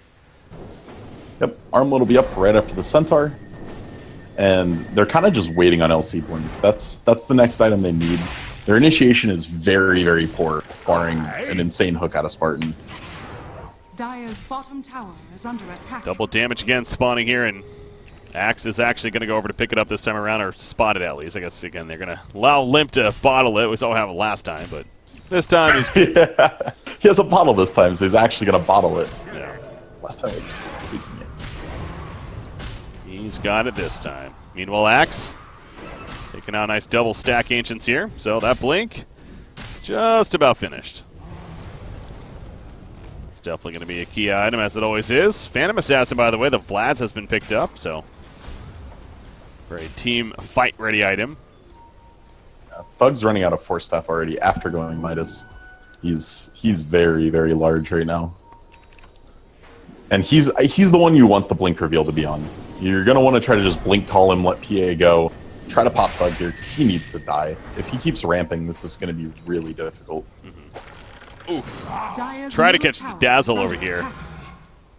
Yep, armlet will be up right after the Centaur. And they're kind of just waiting on LC Blink. That's the next item they need. Their initiation is very, very poor, barring an insane hook out of Spartan. Dire's bottom tower is under attack. Double damage again spawning here, and Axe is actually going to go over to pick it up this time around, or spot it at least. I guess, again, they're going to allow Limp to bottle it. We saw how it last time, but this time he's... Yeah. He has a bottle this time, so he's actually going to bottle it. Yeah. Last time I just tweaking it. He's got it this time. Meanwhile, Axe taking out a nice double stack Ancients here. So that blink, just about finished. It's definitely going to be a key item, as it always is. Phantom Assassin, by the way, the Vlad's has been picked up, so very team fight-ready item. Thug's running out of Force Staff already after going Midas. He's very, very large right now. And he's the one you want the blink reveal to be on. You're going to want to try to just blink call him, let PA go. Try to pop Thug here, because he needs to die. If he keeps ramping, this is going to be really difficult. Ooh. Dire's Try to middle catch tower Dazzle is over under here. attack.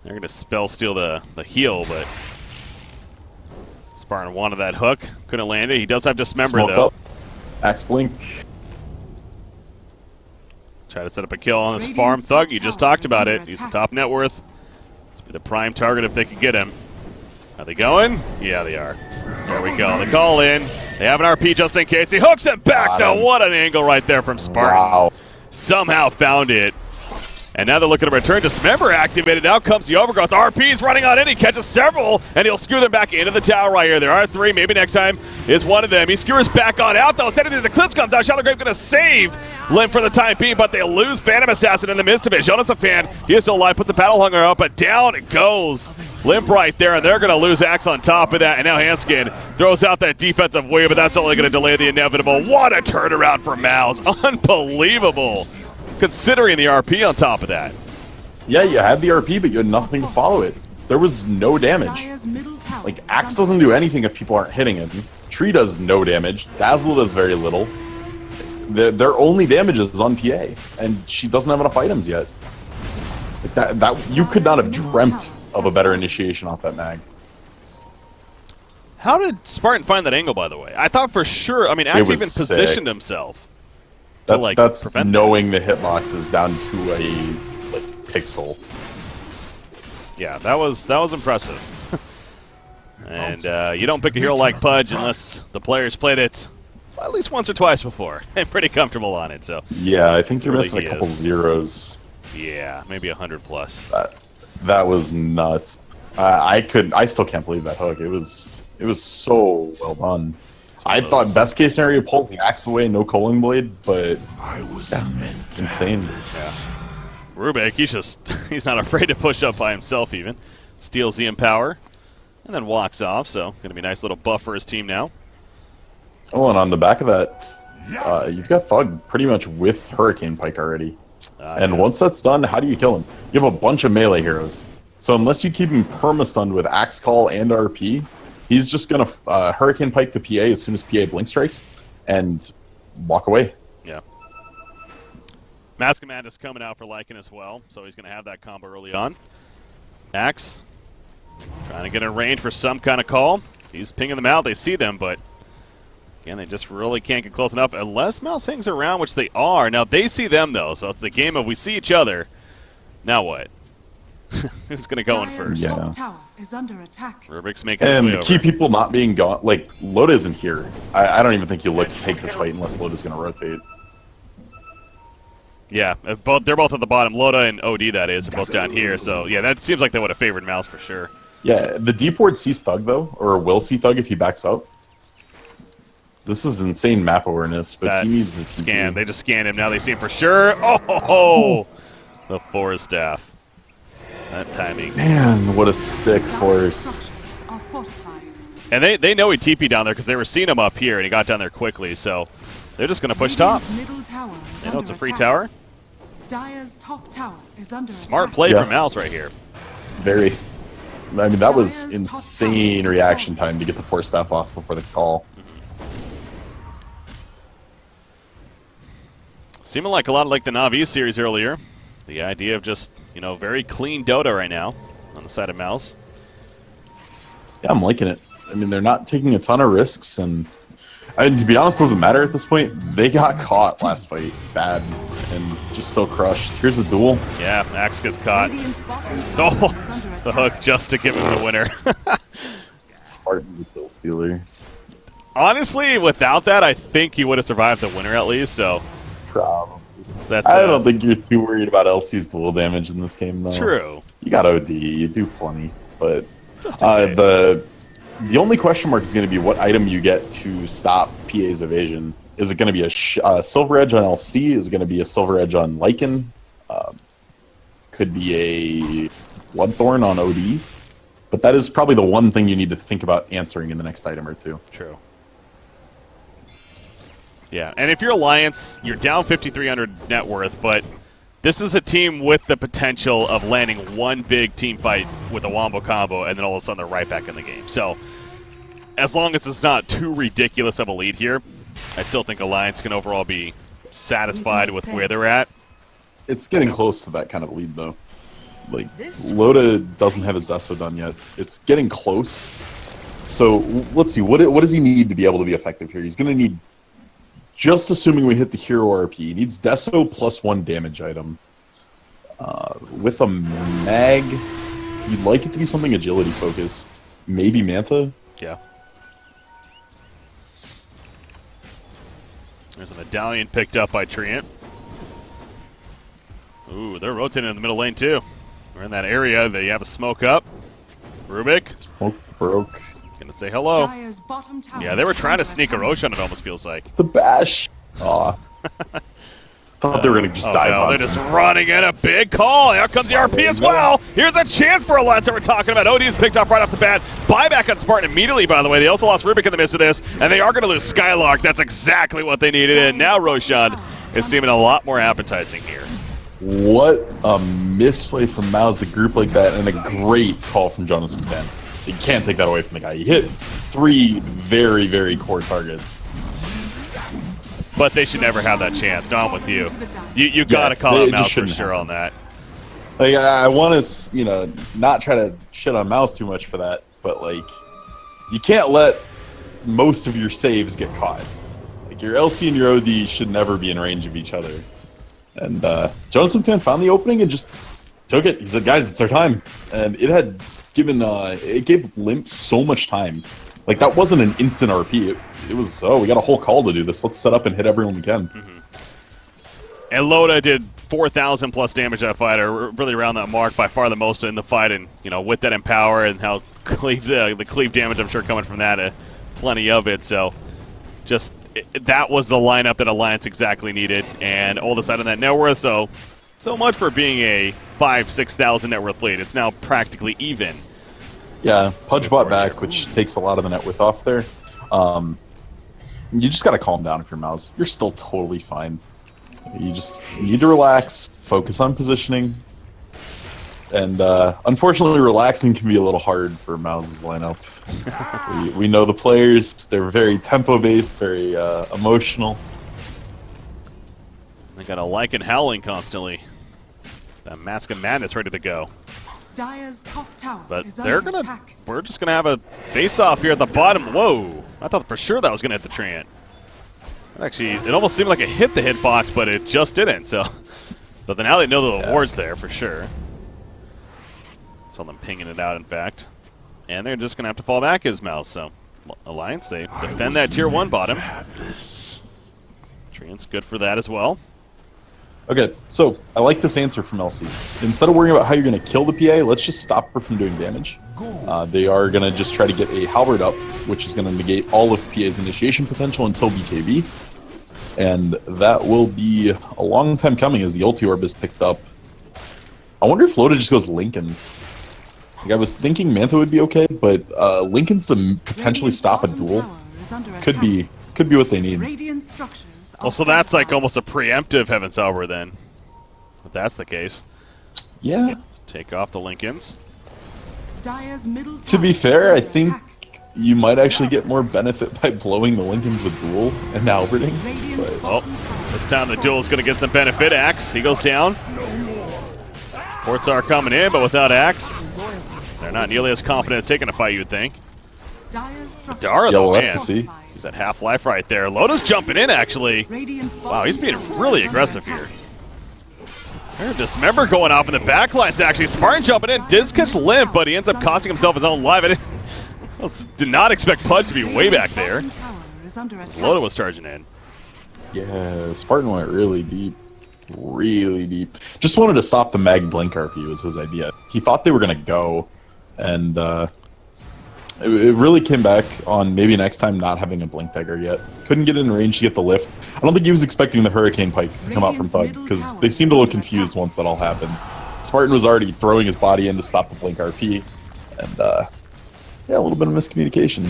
They're going to spell steal the heal, but Spartan wanted that hook. Couldn't land it. He does have Dismember, Smoked though. up. Axe blink. Try to set up a kill on this Radiant's farm top Thug. You just tower talked is about under it. He's the attack. top net worth. This would be the prime target if they could get him. Are they going? Yeah, they are. There we go. They call in. They have an RP just in case. He hooks it back, Got though. him. What an angle right there from Spartan. Wow. Somehow found it. And now they're looking to return. Dismember activated. Out comes the Overgrowth. RP's running on in. He catches several, and he'll skewer them back into the tower right here. There are three. Maybe next time is one of them. He skewers back on out, though. Sending the Eclipse comes out. Shadowgrave going to save Limp for the time being, but they lose Phantom Assassin in the midst of it. Jonas a fan. He is still alive. Puts the Battle Hunger up, but down it goes. Limp right there, and they're going to lose Axe on top of that. And now Hanskin throws out that defensive wave, but that's only going to delay the inevitable. What a turnaround for Mouse. Unbelievable, considering the RP on top of that. Yeah, you had the RP, but you had nothing to follow it. There was no damage. Dire's middle tower Like, is Axe under doesn't do anything if people aren't hitting him. Tree does no damage. Dazzle does very little. Their only damage is on PA, and she doesn't have enough items yet. Like that you could not have dreamt of a better initiation off that mag. How did Spartan find that angle, by the way? I thought for sure, I mean, Axe was even sick. positioned himself. That's prevent knowing the hitboxes down to a pixel. Yeah, that was impressive. And you don't pick a hero like Pudge unless the players played it at least once or twice before and pretty comfortable on it. So Yeah, I think you're Really missing a he couple is. zeros. yeah, maybe 100 plus. That was nuts. I still can't believe that hook. It was so well done. I thought best case scenario pulls the axe away, no Culling Blade, but I was meant to insane. have this. Rubik, he's not afraid to push up by himself even. Steals the Empower and then walks off. So going to be a nice little buff for his team now. Oh, and on the back of that, you've got Thug pretty much with Hurricane Pike already. And Yeah. once that's done, how do you kill him? You have a bunch of melee heroes. So unless you keep him perma-stunned with Axe Call and RP, he's just going to Hurricane Pike the PA as soon as PA blink strikes and walk away. Yeah. Mask of Madness coming out for Lycan as well, so he's going to have that combo early on. Axe trying to get in range for some kind of call. He's pinging them out. They see them, but again, they just really can't get close enough unless Mouse hangs around, which they are. Now, they see them, though, so it's the game of we see each other. Now what? Who's going to go in Dire's first? Yeah. top tower is under attack. Rubik's making his And way the over. key people not being gone, like, Loda isn't here. I don't even think you'll look to take this fight unless Loda's going to rotate. Yeah, they're both at the bottom. Loda and OD, that is, are both down here. So, yeah, that seems like they would have favored Mouse for sure. Yeah, the deep ward sees Thug, though, or will see Thug if he backs up. This is insane map awareness, but That he needs to scan. They just scanned him. Now they see him for sure. Oh, the forest staff. That timing. Man, what a sick force. Structures are fortified. And they know he TP'd down there because they were seeing him up here, and he got down there quickly. So they're just going to push top. Radiant's middle tower is They know it's a under free attack. tower. Dire's top tower is under Smart attack. play Yeah. from Mouse right here. Very. I mean, that was Dire's top insane tower is reaction falling. time to get the force staff off before the call. Seeming like a lot like the Na'Vi series earlier. The idea of just, very clean Dota right now on the side of Mouse. Yeah, I'm liking it. I mean, they're not taking a ton of risks, and to be honest, it doesn't matter at this point. They got caught last fight bad and just still crushed. Here's a duel. Yeah, Axe gets caught. Radiant's bottom Oh, tower is under the attack. hook just to give him the winner. Spartan's a kill stealer. Honestly, without that, I think he would have survived the winner at least. So Probably. that's I don't think you're too worried about LC's duel damage in this game, though. true. You got OD, you do plenty, but Just in case. the only question mark is going to be what item you get to stop PA's evasion. Is it going to be a Silver Edge on LC? Is it going to be a Silver Edge on Lycan? Could be a Bloodthorn on OD. But that is probably the one thing you need to think about answering in the next item or two. True. Yeah, and if you're Alliance, you're down 5,300 net worth, but this is a team with the potential of landing one big team fight with a wombo combo, and then all of a sudden they're right back in the game. So, as long as it's not too ridiculous of a lead here, I still think Alliance can overall be satisfied with where they're at. It's getting close to that kind of lead, though. Like, Loda doesn't have his Deso done yet. It's getting close. So, let's see. What does he need to be able to be effective here? He's going to need, just assuming we hit the hero RP, he needs Deso plus 1 damage item. With a mag, you'd like it to be something agility focused. Maybe Manta? Yeah. There's a medallion picked up by Treant. Ooh, they're rotating in the middle lane too. We're in that area. They have a smoke up. Rubik, Smoke broke. gonna say hello. Dire's bottom tower Yeah, they were is trying to under sneak a attack. Roshan, it almost feels like. The bash. Aw. Thought they were going to just Oh dive no, on they're just running in a big call. Here comes the RP as well. Here's a chance for Alliance that we're talking about. OD is picked off right off the bat. Buyback on Spartan immediately, by the way. They also lost Rubik in the midst of this, and they are going to lose Skylark. That's exactly what they needed, and now Roshan is seeming a lot more appetizing here. What a misplay from Mouse, the group like that, and a great call from Jonas McCann. You can't take that away from the guy. He hit 3 very, very core targets. But they should never have that chance. No, I'm with you. You got to call it out just Mouse for shouldn't sure happen. on that. Like, I want to, not try to shit on Mouse too much for that, but, like, you can't let most of your saves get caught. Like, your LC and your OD should never be in range of each other. And Jonas McCann found the opening and just took it. He said, guys, it's our time. And it had given, it gave Limp so much time. Like, that wasn't an instant RP. It was, we got a whole call to do this. Let's set up and hit everyone we can. Mm-hmm. And Loda did 4,000 plus damage that fight, or really around that mark, by far the most in the fight. And, with that Empower and how the cleave damage, I'm sure, coming from that, plenty of it. So, just, that was the lineup that Alliance exactly needed. And all of a sudden that net worth, so much for being a 5,000-6,000 net worth lead. It's now practically even. Yeah, Pudge bought back, which takes a lot of the net worth off there. You just got to calm down if you're Mouse. You're still totally fine. You just need to relax, focus on positioning. And unfortunately, relaxing can be a little hard for Mouse's lineup. we know the players. They're very tempo-based, very emotional. They got a Lycan howling constantly. That Mask of Madness ready to go. Dire's top tower But is they're under gonna. attack. We're just gonna have a face-off here at the bottom. Whoa! I thought for sure that was gonna hit the Treant. Actually, it almost seemed like it hit the hitbox, but it just didn't. So, but then now they know the ward's there for sure. Saw them pinging it out, in fact, and they're just gonna have to fall back as Mouse. So, Alliance, they defend that tier 1 bottom. Treant's good for that as well. Okay, so I like this answer from LC. Instead of worrying about how you're going to kill the PA, let's just stop her from doing damage. They are going to just try to get a Halberd up, which is going to negate all of PA's initiation potential until BKB. And that will be a long time coming as the ulti orb is picked up. I wonder if Loda just goes Lincoln's. Like, I was thinking Mantha would be okay, but Lincoln's to potentially stop a duel could be what they need. Well, so that's like almost a preemptive Heaven's Hour then, if that's the case. Yeah. Take off the Lincolns. To be fair, I think you might actually get more benefit by blowing the Lincolns with duel and Alberting. But... well, this time the duel is going to get some benefit. Axe, he goes down. Ports are coming in, but without Axe, they're not nearly as confident in taking a fight, you'd think. Dara, though, man, he's at half life right there. Loda's jumping in, actually. Wow, he's being really aggressive here. There's Dismember going off in the backlines, actually. Spartan jumping in, does catch Limp, but he ends up costing himself his own life. I did not expect Pudge to be way back there. Loda was charging in. Yeah, Spartan went really deep. Really deep. Just wanted to stop the Mag Blink RP was his idea. He thought they were going to go, and it really came back on maybe next time not having a Blink Dagger yet. Couldn't get in range to get the lift. I don't think he was expecting the Hurricane Pike to come out from Thug, because they seemed a little confused once that all happened. Spartan was already throwing his body in to stop the Blink RP, and yeah, a little bit of miscommunication.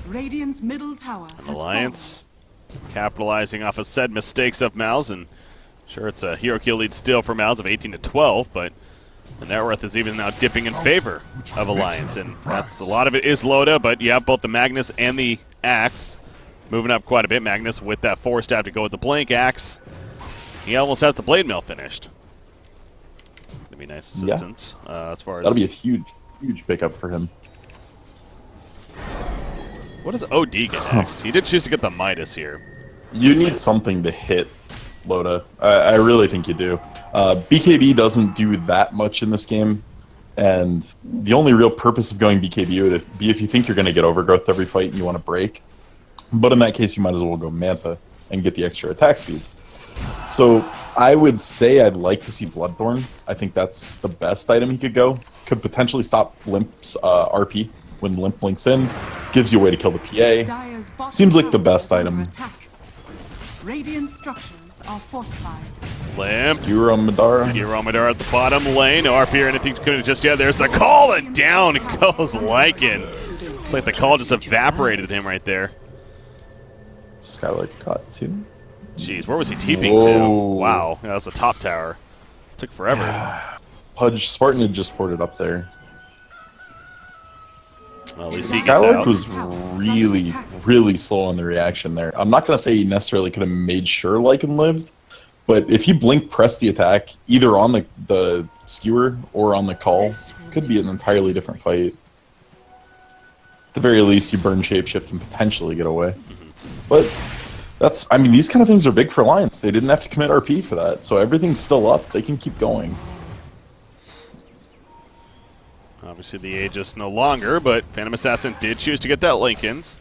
Radiant's middle tower Alliance capitalizing off of said mistakes of Mouse, and sure, it's a hero kill lead still for Mouse of 18 to 12, but the net worth is even now dipping in favor of Alliance, and that's a lot of it is Loda, but yeah, both the Magnus and the Axe moving up quite a bit. Magnus with that 4-stab to go with the Blink. Axe, he almost has the Blade Mail finished. That'd be nice assistance as far as... that'll be a huge pickup for him. What does OD get next? He did choose to get the Midas here. You need something to hit Loda. I really think you do. BKB doesn't do that much in this game, and the only real purpose of going BKB would be if you think you're going to get Overgrowth every fight and you want to break. But in that case, you might as well go Manta and get the extra attack speed. So I would say I'd like to see Bloodthorn. I think that's the best item he could go. Could potentially stop Limp's RP when Limp blinks in. Gives you a way to kill the PA. Seems like the best item. Radiant structures are fortified. Limp. Skewer on Madara. Skewer on Madara at the bottom lane. No RP or anything couldn't just yet. There's the call, and down goes Lycan. It's like the call just evaporated him right there. Skylar caught too. Jeez, where was he TPing to? Wow, yeah, that's the top tower. Took forever. Pudge, Spartan had just ported up there. Well, at least he Skylark was really slow on the reaction there. I'm not going to say he necessarily could have made sure Lycan lived, but if he blink pressed the attack, either on the skewer or on the call, could be an entirely different fight. At the very least, you burn Shapeshift and potentially get away. But that's, I mean, these kind of things are big for Alliance. They didn't have to commit RP for that, so everything's still up. They can keep going. Obviously, the Aegis no longer, but Phantom Assassin did choose to get that Lincolns.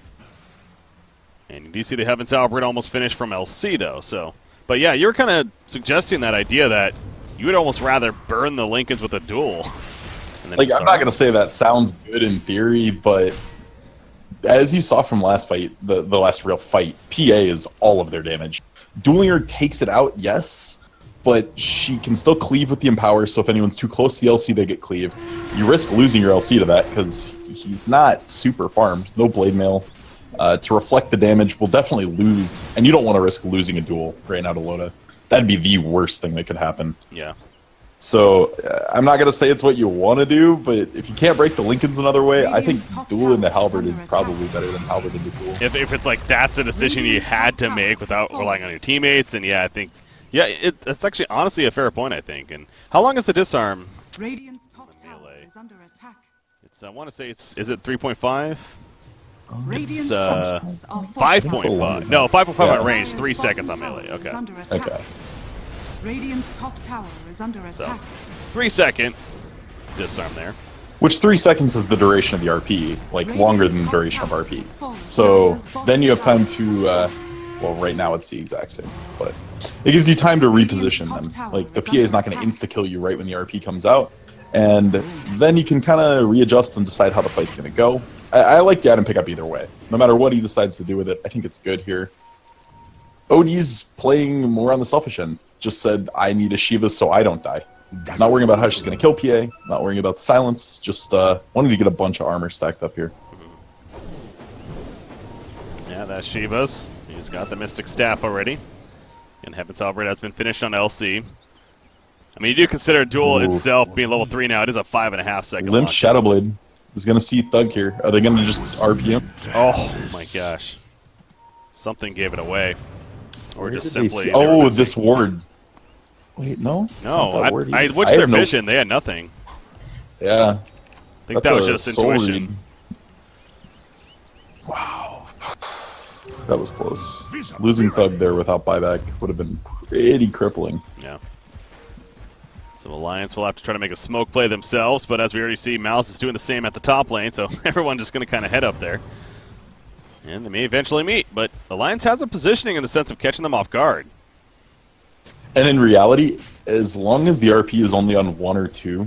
And you do see the Heaven's Albert almost finished from LC, though. So, but yeah, you're kind of suggesting that idea that you would almost rather burn the Lincolns with a duel. Like, I'm not going to say that sounds good in theory, but as you saw from last fight, the last real fight, PA is all of their damage. Duelinger takes it out, yes, but she can still cleave with the Empower, so if anyone's too close to the LC, they get cleaved. You risk losing your LC to that, because he's not super farmed. No Blade Mail. To reflect the damage, will definitely lose, and you don't want to risk losing a duel right now to Loda. That'd be the worst thing that could happen. Yeah. So, I'm not going to say it's what you want to do, but if you can't break the Lincolns another way, I think duel into Halberd is probably better than Halberd into duel. If it's like that's a decision you had to make without relying on your teammates, then yeah, I think... Yeah, it's actually honestly a fair point, I think. And how long is the disarm? Radiant's top tower is under attack. It's I want to say is it 3.5? It's 5.5. No, 5.5 on range, 3 seconds on melee. Okay. Okay. Radiant's top tower is under attack. 3-second disarm there. Which 3 seconds is the duration of the RP, like longer than the duration of RP. So then you have time to, well, right now it's the exact same, but it gives you time to reposition them. Like, the PA is not going to insta-kill you right when the RP comes out, And then you can kind of readjust and decide how the fight's going to go. I like the item pickup either way. No matter what he decides to do with it, I think it's good here. OD's playing more on the selfish end. Just said, I need a Shiva so I don't die. Not worrying about how she's going to kill PA. Not worrying about the silence. Just wanted to get a bunch of armor stacked up here. Yeah, that's Shiva's. He's got the Mystic Staff already. And Heaven's Albright has been finished on LC. I mean, you do consider Duel itself being level 3 now. It is a 5.5 second Limp launch. Shadowblade is going to see Thug here. Are they going to just RP him? Oh my gosh. Something gave it away. Or Where just did they simply... see- Oh, this ward. Wait, no? It's not No, that ward I either. what's I their have no- vision? They had nothing. Yeah. I think that was just soul intuition. read. Wow. That was close. Losing Thug there without buyback would have been pretty crippling. Yeah. So Alliance will have to try to make a smoke play themselves, but as we already see, Mouse is doing the same at the top lane, so everyone just going to kind of head up there. And they may eventually meet, but Alliance has a positioning in the sense of catching them off guard. And in reality, as long as the RP is only on 1 or 2,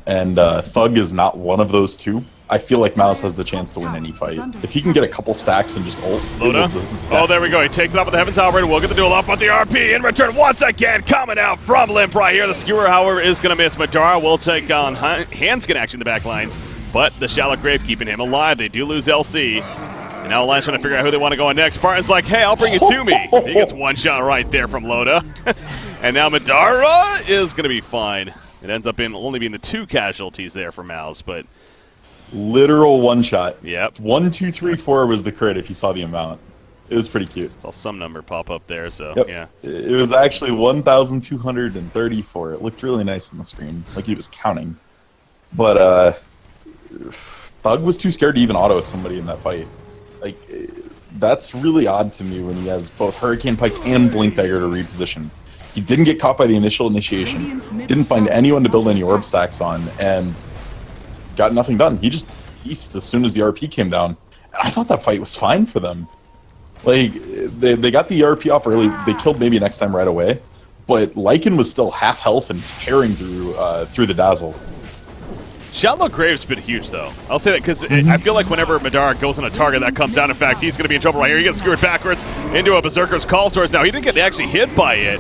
and Thug is not one of those 2, I feel like Mouse has the chance to win any fight. If he can get a couple stacks and just ult... Loda. Oh, there we go. He takes it off with the Heaven's Albright. We'll get the duel off with the RP. In return, once again, coming out from Limp right here. The Skewer, however, is going to miss. Madara will take on Handskin action in the back lines, but the Shallow Grave keeping him alive. They do lose LC. And now Alliance trying to figure out who they want to go on next. Spartan's like, hey, I'll bring it to me. He gets one shot right there from Loda. And now Madara is going to be fine. It ends up only being the 2 casualties there for Mouse, but... Literal one-shot. Yep. 1, 2, 3, 4 was the crit if you saw the amount. It was pretty cute. Saw some number pop up there, so Yep. yeah. It was actually 1,234. It looked really nice on the screen, like he was counting. But Thug was too scared to even auto somebody in that fight. Like, that's really odd to me when he has both Hurricane Pike and Blink Dagger to reposition. He didn't get caught by the initial initiation, didn't find anyone to build any orb stacks on, and got nothing done. He just pieced as soon as the RP came down. And I thought that fight was fine for them. Like, they got the RP off early. They killed maybe next time right away. But Lycan was still half health and tearing through the Dazzle. Shallow Grave's been huge, though. I'll say that because I feel like whenever Madara goes on a target that comes down, in fact, he's going to be in trouble right here. He gets skewered backwards into a Berserker's Call Towards. Now, he didn't get actually hit by it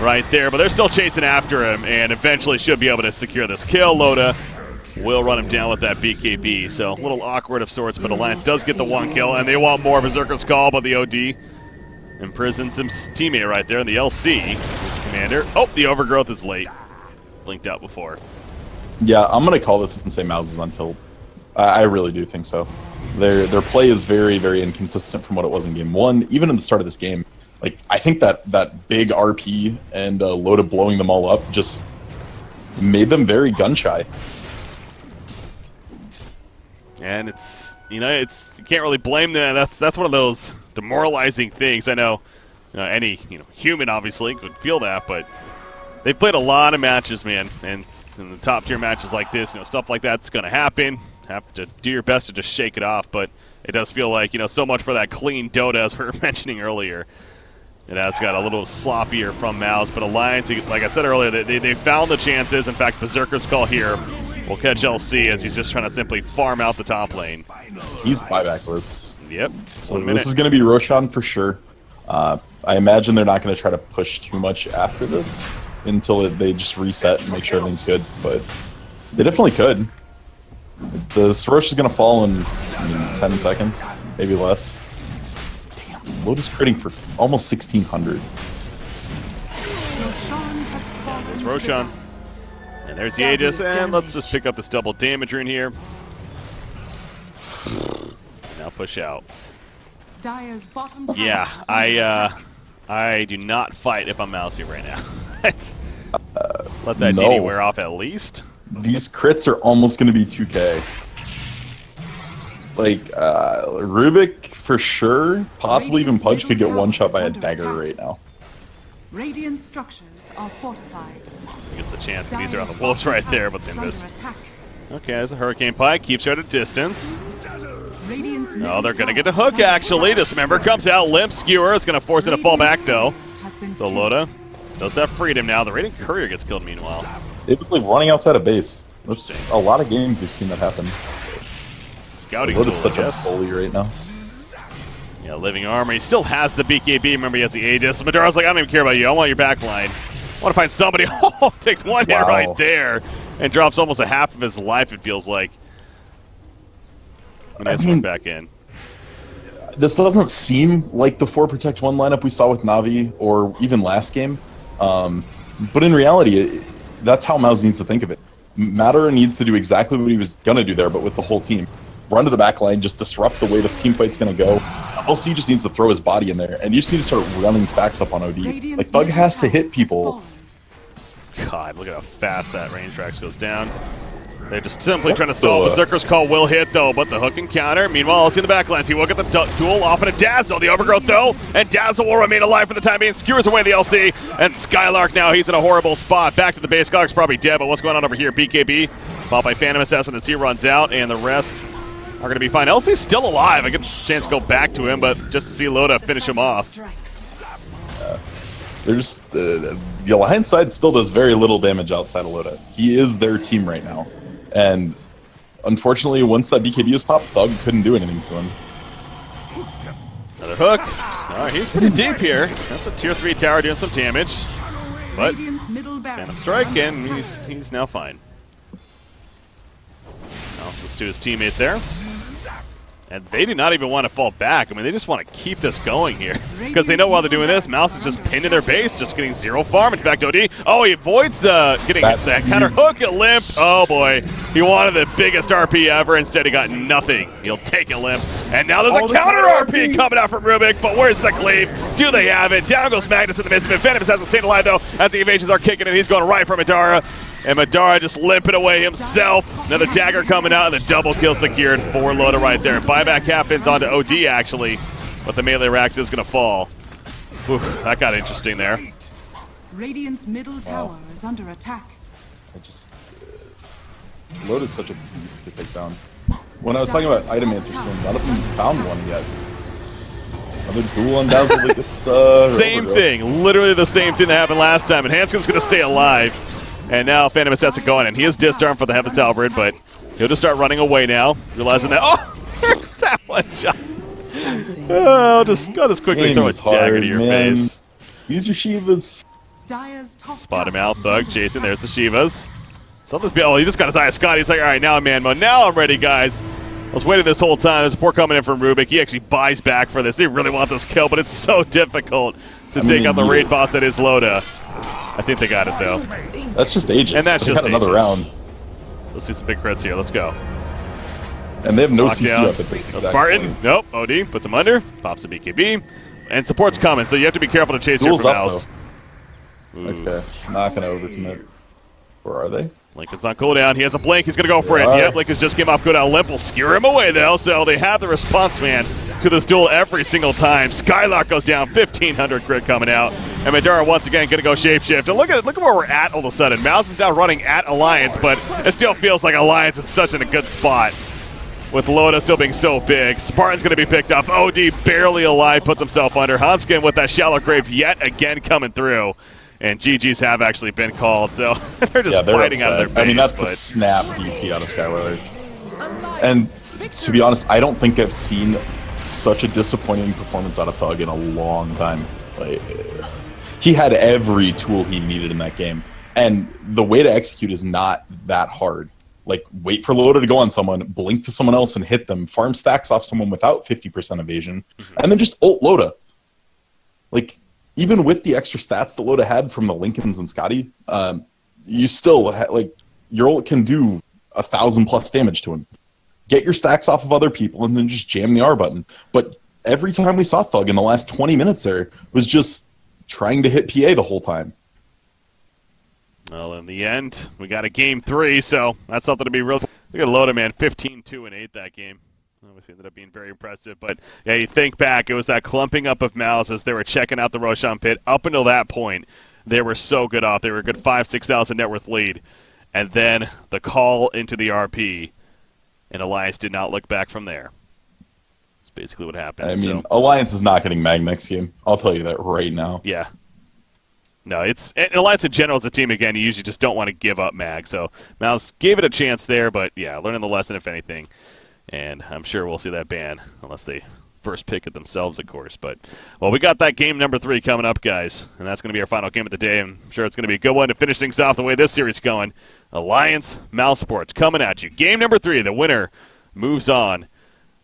right there, but they're still chasing after him and eventually should be able to secure this kill. Loda will run him down with that BKB, so a little awkward of sorts, but Alliance does get the 1 kill, and they want more Berserker's Call, but the OD imprisons some teammate right there in the LC. Commander. Oh, the Overgrowth is late. Blinked out before. Yeah, I'm going to call this and say Mouse is on tilt. I really do think so. Their play is very, very inconsistent from what it was in Game 1. Even in the start of this game, like, I think that big RP and Loda blowing them all up just made them very gun-shy. And it's, you can't really blame them. That's one of those demoralizing things. I know any human obviously could feel that, but they've played a lot of matches, man, and in the top tier matches like this, stuff like that's going to happen. Have to do your best to just shake it off, but it does feel like, so much for that clean Dota, as we were mentioning earlier. It has got a little sloppier from Mouse, but Alliance, like I said earlier, they found the chances. In fact, Berserker's Call here will catch LC as he's just trying to simply farm out the top lane. He's buybackless. Yep. So this is going to be Roshan for sure. I imagine they're not going to try to push too much after this until they just reset and make sure everything's good. But they definitely could. The Sorosh is going to fall in 10 seconds, maybe less. Damn, Lotus critting for almost 1,600. There's Roshan. And there's the Aegis, and let's just pick up this double damage rune here. Now push out. Yeah, I do not fight if I'm Mousy right now. Let that DD wear off at least. These crits are almost going to be 2K. Like, Rubik for sure, possibly even Pudge could get one shot by a dagger right now. Radiant structures are fortified. So he gets the chance because he's around the wolves right there, but they miss. Okay, there's a Hurricane Pike, keeps her at a distance. Oh, they're going to get a hook, actually. Dismember comes out, Limp Skewer. It's going to force it to fall back, though. So Loda does have freedom now. The Radiant Courier gets killed, meanwhile. It was like running outside of base. That's a lot of games we've seen that happen. Scouting Loda's tool, such a bully right now. Yeah, living armor. He still has the BKB. Remember, he has the Aegis. Madara's like, I don't even care about you. I want your back line. I want to find somebody. Oh, takes one hit right there and drops almost a half of his life, it feels like. And I mean, back in. This doesn't seem like the 4 Protect 1 lineup we saw with Na'Vi or even last game. But in reality, that's how Mouse needs to think of it. Madara needs to do exactly what he was going to do there, but with the whole team. Run to the back line, just disrupt the way the team fight's going to go. LC just needs to throw his body in there, and you just need to start running stacks up on OD. Like, Thug has to hit people. God, look at how fast that range tracks goes down. They're just simply trying to stall. Berserker's Call will hit, though, but the hook and counter. Meanwhile, LC in the back lines. He will get the duel off into Dazzle. The overgrowth, though, and Dazzle will remain alive for the time being. Skewers away the LC, and Skylark now, he's in a horrible spot. Back to the base. Skylark's probably dead, but what's going on over here? BKB, followed by Phantom Assassin as he runs out, and the rest are going to be fine. LC's still alive. I get a chance to go back to him, but just to see Loda finish him off. There's the Alliance side still does very little damage outside of Loda. He is their team right now. And unfortunately, once that BKB was popped, Thug couldn't do anything to him. Another hook. He's pretty deep here. That's a tier 3 tower doing some damage. But Phantom Strike, and he's now fine. Now let's to his teammate there. And they do not even want to fall back. I mean, they just want to keep this going here. Because they know while they're doing this, Mouse is just pinned in their base, just getting 0 farm. In fact, OD, he avoids getting that counter hook, a limp. Oh, boy. He wanted the biggest RP ever. Instead, he got nothing. He'll take a limp. And now there's a counter RP coming out from Rubik. But where's the cleave? Do they have it? Down goes Magnus in the midst of it. Phantom has to stay alive, though, as the evasions are kicking in. He's going right for Madara. And Madara just limping away himself. Another dagger coming out, and the double kill secured for Loda right there. Buyback happens onto OD, actually, but the melee racks is going to fall. Oof, that got interesting there. Radiant's middle tower is under attack. Loda's such a beast to take down. When I was talking about item answers, none of them found one yet. Another duel on Dazzle like this. Same thing, literally the same thing that happened last time. And Hanskin's going to stay alive. And now Phantom Assassin going in. He is disarmed for the Heaven's Halberd, but he'll just start running away now, realizing that, there's that one shot. I'll just quickly throw a dagger to your face. Use your Shivas. Spot him out, Thug, Jason, there's the Shivas. He just got his eye of Scott. He's like, all right, now I'm man mode. Now I'm ready, guys. I was waiting this whole time. There's a support coming in from Rubik. He actually buys back for this. They really want this kill, but it's so difficult to take out the raid boss that is Loda. I think they got it, though. That's just Aegis. And that's just another round. Let's see some big crits here. Let's go. And they have no CC up at this exact Spartan. point. Nope. OD puts him under. Pops a BKB. And support's coming, so you have to be careful to chase here for Mouse. Okay. Not going to overcommit. Where are they? Lincoln's on cooldown. He has a blink. He's going to go for it. Yep, Lincoln's just came off cooldown. Limp will skewer him away, though, so they have the response man to this duel every single time. Skylark goes down. 1,500 crit coming out. And Madara once again going to go shapeshift. And look at where we're at all of a sudden. Mouse is now running at Alliance, but it still feels like Alliance is such in a good spot. With Loda still being so big. Spartan's going to be picked up. OD barely alive, puts himself under. Hanskin with that shallow grave yet again coming through. And GGs have actually been called, so they're just fighting out of their base. I mean, that's the snap DC out of Skylar. And to be honest, I don't think I've seen such a disappointing performance out of Thug in a long time. Like, he had every tool he needed in that game. And the way to execute is not that hard. Like, wait for Loda to go on someone, blink to someone else and hit them, farm stacks off someone without 50% evasion, and then just ult Loda. Like, even with the extra stats that Loda had from the Lincolns and Scotty, you still, your ult can do 1,000+ damage to him. Get your stacks off of other people and then just jam the R button. But every time we saw Thug in the last 20 minutes there was just trying to hit PA the whole time. Well, in the end, we got a game 3, so that's something to be real. Look at Loda, man, 15-2-8 that game. Obviously ended up being very impressive, but yeah, you think back, it was that clumping up of Mouse as they were checking out the Roshan pit. Up until that point, they were so good off. They were a good 5,000-6,000 net worth lead. And then the call into the RP, and Alliance did not look back from there. That's basically what happened. I mean, Alliance is not getting Mag next game. I'll tell you that right now. Yeah. No, it's Alliance in general as a team, again, you usually just don't want to give up Mag. So Mouse gave it a chance there, but yeah, learning the lesson, if anything. And I'm sure we'll see that ban, unless they first pick it themselves, of course. But, well, we got that game number 3 coming up, guys. And that's going to be our final game of the day. I'm sure it's going to be a good one to finish things off the way this series is going. Alliance Mousesports coming at you. Game number 3, the winner moves on.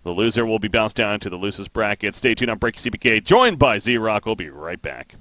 The loser will be bounced down to the losers bracket. Stay tuned on Breaking CPK, joined by Z-Rock. We'll be right back.